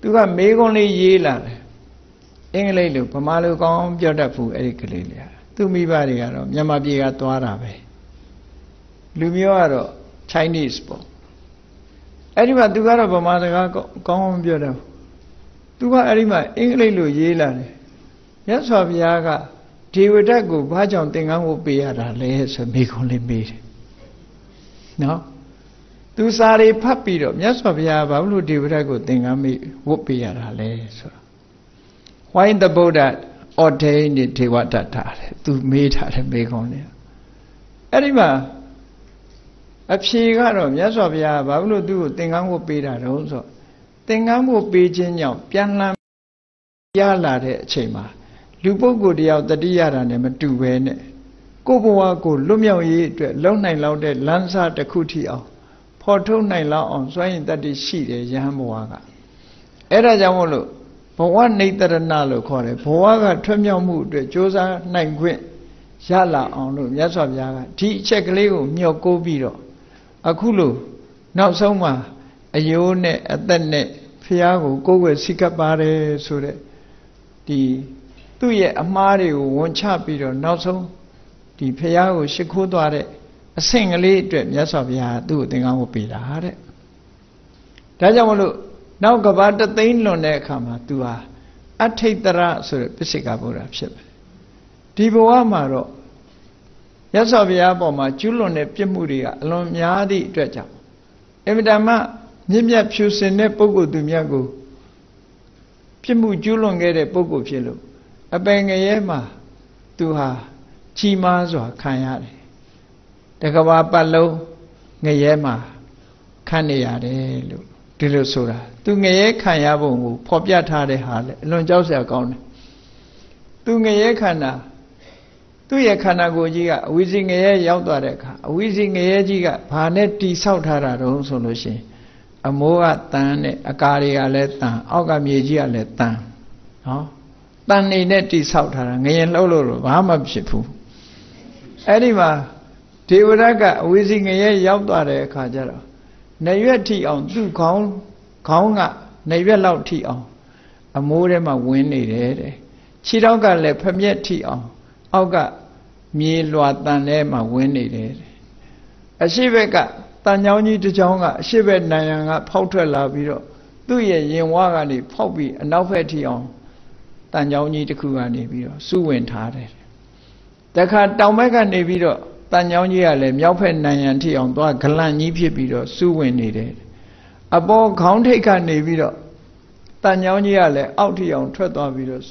သူကမေးခွန်းလေးရေးလာတယ်အင်္ဂလိပ်လိုဗမာလိုကောင်းပြောတတ်ဘူးအဲ့ဒီကလေးလေးသူမိဘတွေကတော့မြန်မာပြည်ကသွားတာပဲလူမျိုးကတော့ Chinese ပေါ့အဲ့ဒီမှာသူကတော့ဗမာစကားကောင်းပြောတယ်သူကအဲ့ဒီမှာအင်္ဂလိပ်လိုရေးလာတယ်မြတ်စွာဘုရားကဒေဝဒတ်ကိုဘာကြောင့်သင်္ကန်းဝတ်ပေးရတာလဲဆိုမိခွန်းလေးမေးတယ်နော်သူစာတွေဖတ်ပြီးတော့မြတ်စွာဘုရားဘာလို့ဒေဝဒတ်ကိုသင်္ကန်းဝတ်ပေးရတာလဲဆိုတော့ Why the Buddha ordained Devadatta တဲ့သူမေးထားတယ်မိခွန်းလေးအဲ့ဒီမှာအဖြေကတော့မြတ်စွာဘုရားဘာလို့သူ့ကိုသင်္ကန်းဝတ်ပေးတာတုံးဆိုသင်္ကန်းဝတ်ပေးခြင်းကြောင့်ပြန်လှန် Yala de Chema. Lupogo de out the Diara and two Vene. Goboago, Lumio ye, Long Nine Laude, Lanza de Cutia. Porto Nine Law on swine that is she, Yahamuaga. Era Jamolo, for one nature and Nalo Kore, Poaga, Tremio Mood, Josa, Nine Quint, Yala on Yasab Yaga, T. Check Leo, Nyoko Bido. Akulu, now soma, a yone at the net, Fiago, go with Sikapare, so that the 2 year Amario won't chapido, not so the Fiago Shikuare, a single dream, yes of ya, do think I will be the Tajamolo, now go about the thing no neck come to her. I take the rat, so the Pisicabura ship. Tibo Amaro. Yes, of Yaboma, Julone Pimuria, along Yadi Dredger. Every time, Nimia Pus in Nepogo to Miago. Pimu Julon get a pogo pillow. A bang a yema to her Chimas or Kayade. The Gawapalo, Gayema, Kanyade, Dilosura. To Gaye Kayabo, Popia Tade Hale, Lonjausia Gone. To Gaye Kana. သူ့ရဲ့ခန္ဓာကိုယ်ကြီးကဝိဇိငရဲရောက်သွားတဲ့အခါအဝိဇိငရဲကြီးကဘာနဲ့တိဆောက်ထားတာတုံးဆိုလို့ရှိရင်အမိုးကတန်နဲ့အကာတွေကလည်းတန်အောက်ကမြေကြီးကလည်းတန်နော်တန်နေနဲ့တိဆောက်ထားတာငရင်လှုပ်လို့ဘာမှမဖြစ်ဘူးအဲ့ဒီမှာဒေဝရကအဝိဇိငရဲရောက်သွားတဲ့အခါကျတော့နေရွက်ထိအောင်သူ့ခေါင်းကနေရွက်လောက်ထိအောင်အမိုးထဲမှာဝင်နေတယ်တဲ့ခြေထောက်ကလည်းဖမျက်ထိအောင်အောက်ကမြေလွာတန်ထဲမှာဝင်နေတယ်အရှိဘက်ကတန်ချောင်းကြီးတစ်ချောင်းကအရှိဘက်နံရံကဖောက်ထွက်လာပြီးတော့သူ့ရဲ့ရင်ဝါကနေဖောက်ပြီးအနောက်ဘက်ထိအောင်တန်ချောင်းကြီးတစ်ခုကနေပြီးတော့စုဝင်ထားတယ်တခါတောင်ဘက်ကနေပြီးတော့တန်ချောင်းကြီးကလည်းမြောက်ဘက်နံရံထိအောင်သွားဂလန့်ကြီးဖြစ်ပြီးတော့စုဝင်နေတယ်အပေါ်ခေါင်းထိပ်ကနေပြီးတော့တန်ချောင်းကြီးကလည်းအောက်ထိအောင်ထွက်သွားပြီးတော့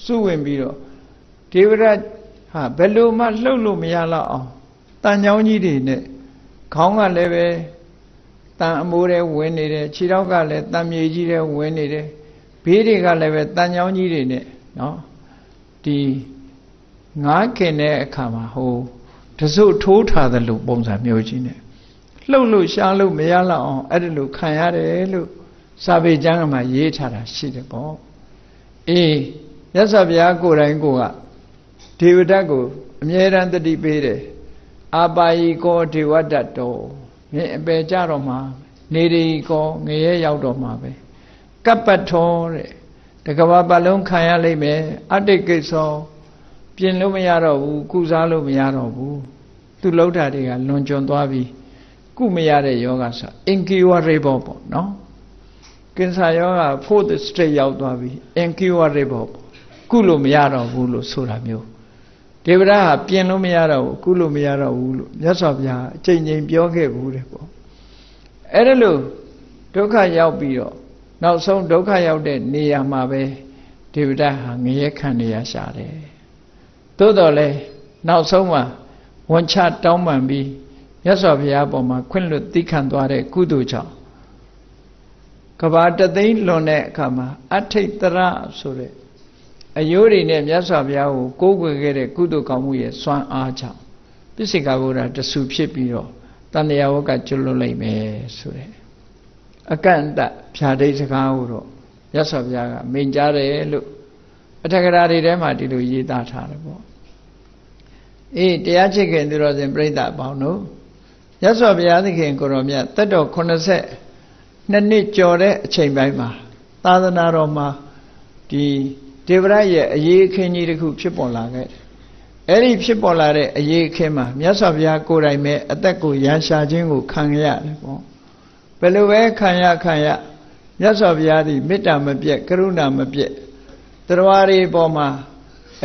စုဝင်ပြီးတော့ဒေဝရဟာဘယ်လိုမှလှုပ်လို့မရတော့အောင်တန်ချောင်းကြီးတွေနဲ့ခေါင်းကလည်းပဲတန်အမိုးတွေဝင်နေတယ်ခြေထောက်ကလည်းတန်မြေကြီးတွေဝင်နေတယ်ဘေးတွေကလည်းပဲတန်ချောင်းကြီးတွေနဲ့နော်ဒီငါးခင်တဲ့အခါမှာဟိုတစုထိုးထားတဲ့လို့ပုံစံမျိုးကြီးနဲ့လှုပ်လို့ရှားလို့မရတော့အောင်အဲ့ဒါလို့ခံရတယ်လို့စာပေကျမ်းမှာရေးထားတာရှိတယ်ပေါ့အေးမြတ်စွာဘုရားကိုယ်တိုင်ကိုကဒေဝဒတ်ကိုအမြဲတမ်းတတိပေးတယ်အာပါယီကောဒေဝဒတ်တော်မြင်အပေကြတော့မှာနေရီကောငရဲရောက်တော့မှာပဲကပ္ပထောတဲ့တကဘာပတ်လုံးခံရလိမ့်မယ်အတ္တိကိစ္ဆောပြင်လို့မရတော့ဘူးကုစားလို့မရတော့ဘူးသူလှုပ်တာတွေကလွန်ကျွံသွားပြီကုမရတဲ့ယောဂဆို incurable ပေါ့နော်ကင်ဆာယောဂ fourth stage ရောက်သွားပြီ incurable ကုလို့မရတော့ဘူးလို့ဆိုတာမျိုးဒေဝရဟာပြင်လို့မရတော့ဘူးကုလို့မရတော့ဘူးလို့မြတ်စွာဘုရားအချိန်ချင်းပြောခဲ့ဘူးတဲ့ပေါ့အဲ့ဒါလို့ဒုက္ခရောက်ပြီးတော့နောက်ဆုံးဒုက္ခရောက်တဲ့နေရာမှာပဲဒေဝရဟာငရဲခံနေရရှာတယ်သို့တော်လည်းနောက်ဆုံးမှာဝန်ချတောင်းပန်ပြီးမြတ်စွာဘုရားပေါ်မှာခွင့်လွတ်သိခံသွားတဲ့ကုသိုလ်ကြောင့်ကဘာတသိန်းလွန်တဲ့အခါမှာအထိတ်တရဆိုတဲ့အယိုးတွေနဲ့မြတ်စွာဘုရားကိုကိုးကွယ်ခဲ့တဲ့ကုသိုလ်ကောင်းမှုရဲ့စွမ်းအားကြောင့်ပိစိကဗုဒ္ဓတဆူဖြစ်ပြီးတော့တဏှာဝကကျွလွတ်လိုက်မယ်ဆိုတဲ့အကန့်အသတ်ဖြာဒိတ်စကားကိုတော့မြတ်စွာဘုရားကမိန့်ကြားတယ်လို့အထက်ကရာတွေထဲမှာဒီလိုရေးသားထားတယ်ပေါ့အေးတရားချစ်ခင်သူတော်စင်ပြိဿအပေါင်းတို့မြတ်စွာဘုရားသခင်ကိုရောမြတ်သက်တော်82နှစ်ကျော်တဲ့အချိန်ပိုင်းမှာသာသနာတော်မှာဒီဒေဝရရဲ့အရေးအခင်းကြီးတစ်ခုဖြစ်ပေါ်လာခဲ့တယ်။အဲ့ဒီဖြစ်ပေါ်လာတဲ့အရေးအခင်းမှာမြတ်စွာဘုရားကိုယ်တိုင်ပဲအသက်ကိုရန်ရှာခြင်းကိုခံရတယ်ပေါ့။ဘယ်လိုပဲခံရမြတ်စွာဘုရားသည်မေတ္တာမပြတ်ကရုဏာမပြတ်တရားတွေပေါ်မှာ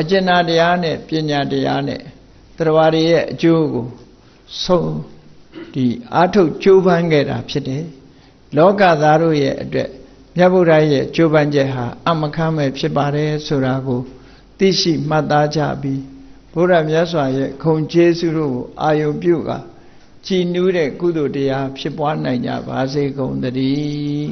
အကျဉ်းတရားနဲ့ပညာတရားနဲ့တရားတွေရဲ့အကျိုးကိုဆုံးဒီအာထုတ်ကြိုးပမ်းခဲ့တာဖြစ်တယ်။လောကသားတို့ရဲ့အတွက်မြတ်ဗုဒ္ဓရဲ့ကြိုးပမ်းချက်ဟာအမခမ်းမဲ့ဖြစ်ပါတယ်ဆိုတာကိုသိရှိမှတ်သားကြပြီးဘုရားမြတ်စွာရဲ့ခုံကျေးဇူးတို့ကိုအာယုပြုကကြည်နူးတဲ့ကုသိုလ်တရားဖြစ်ပွားနိုင်ကြပါစေကုန်သတည်း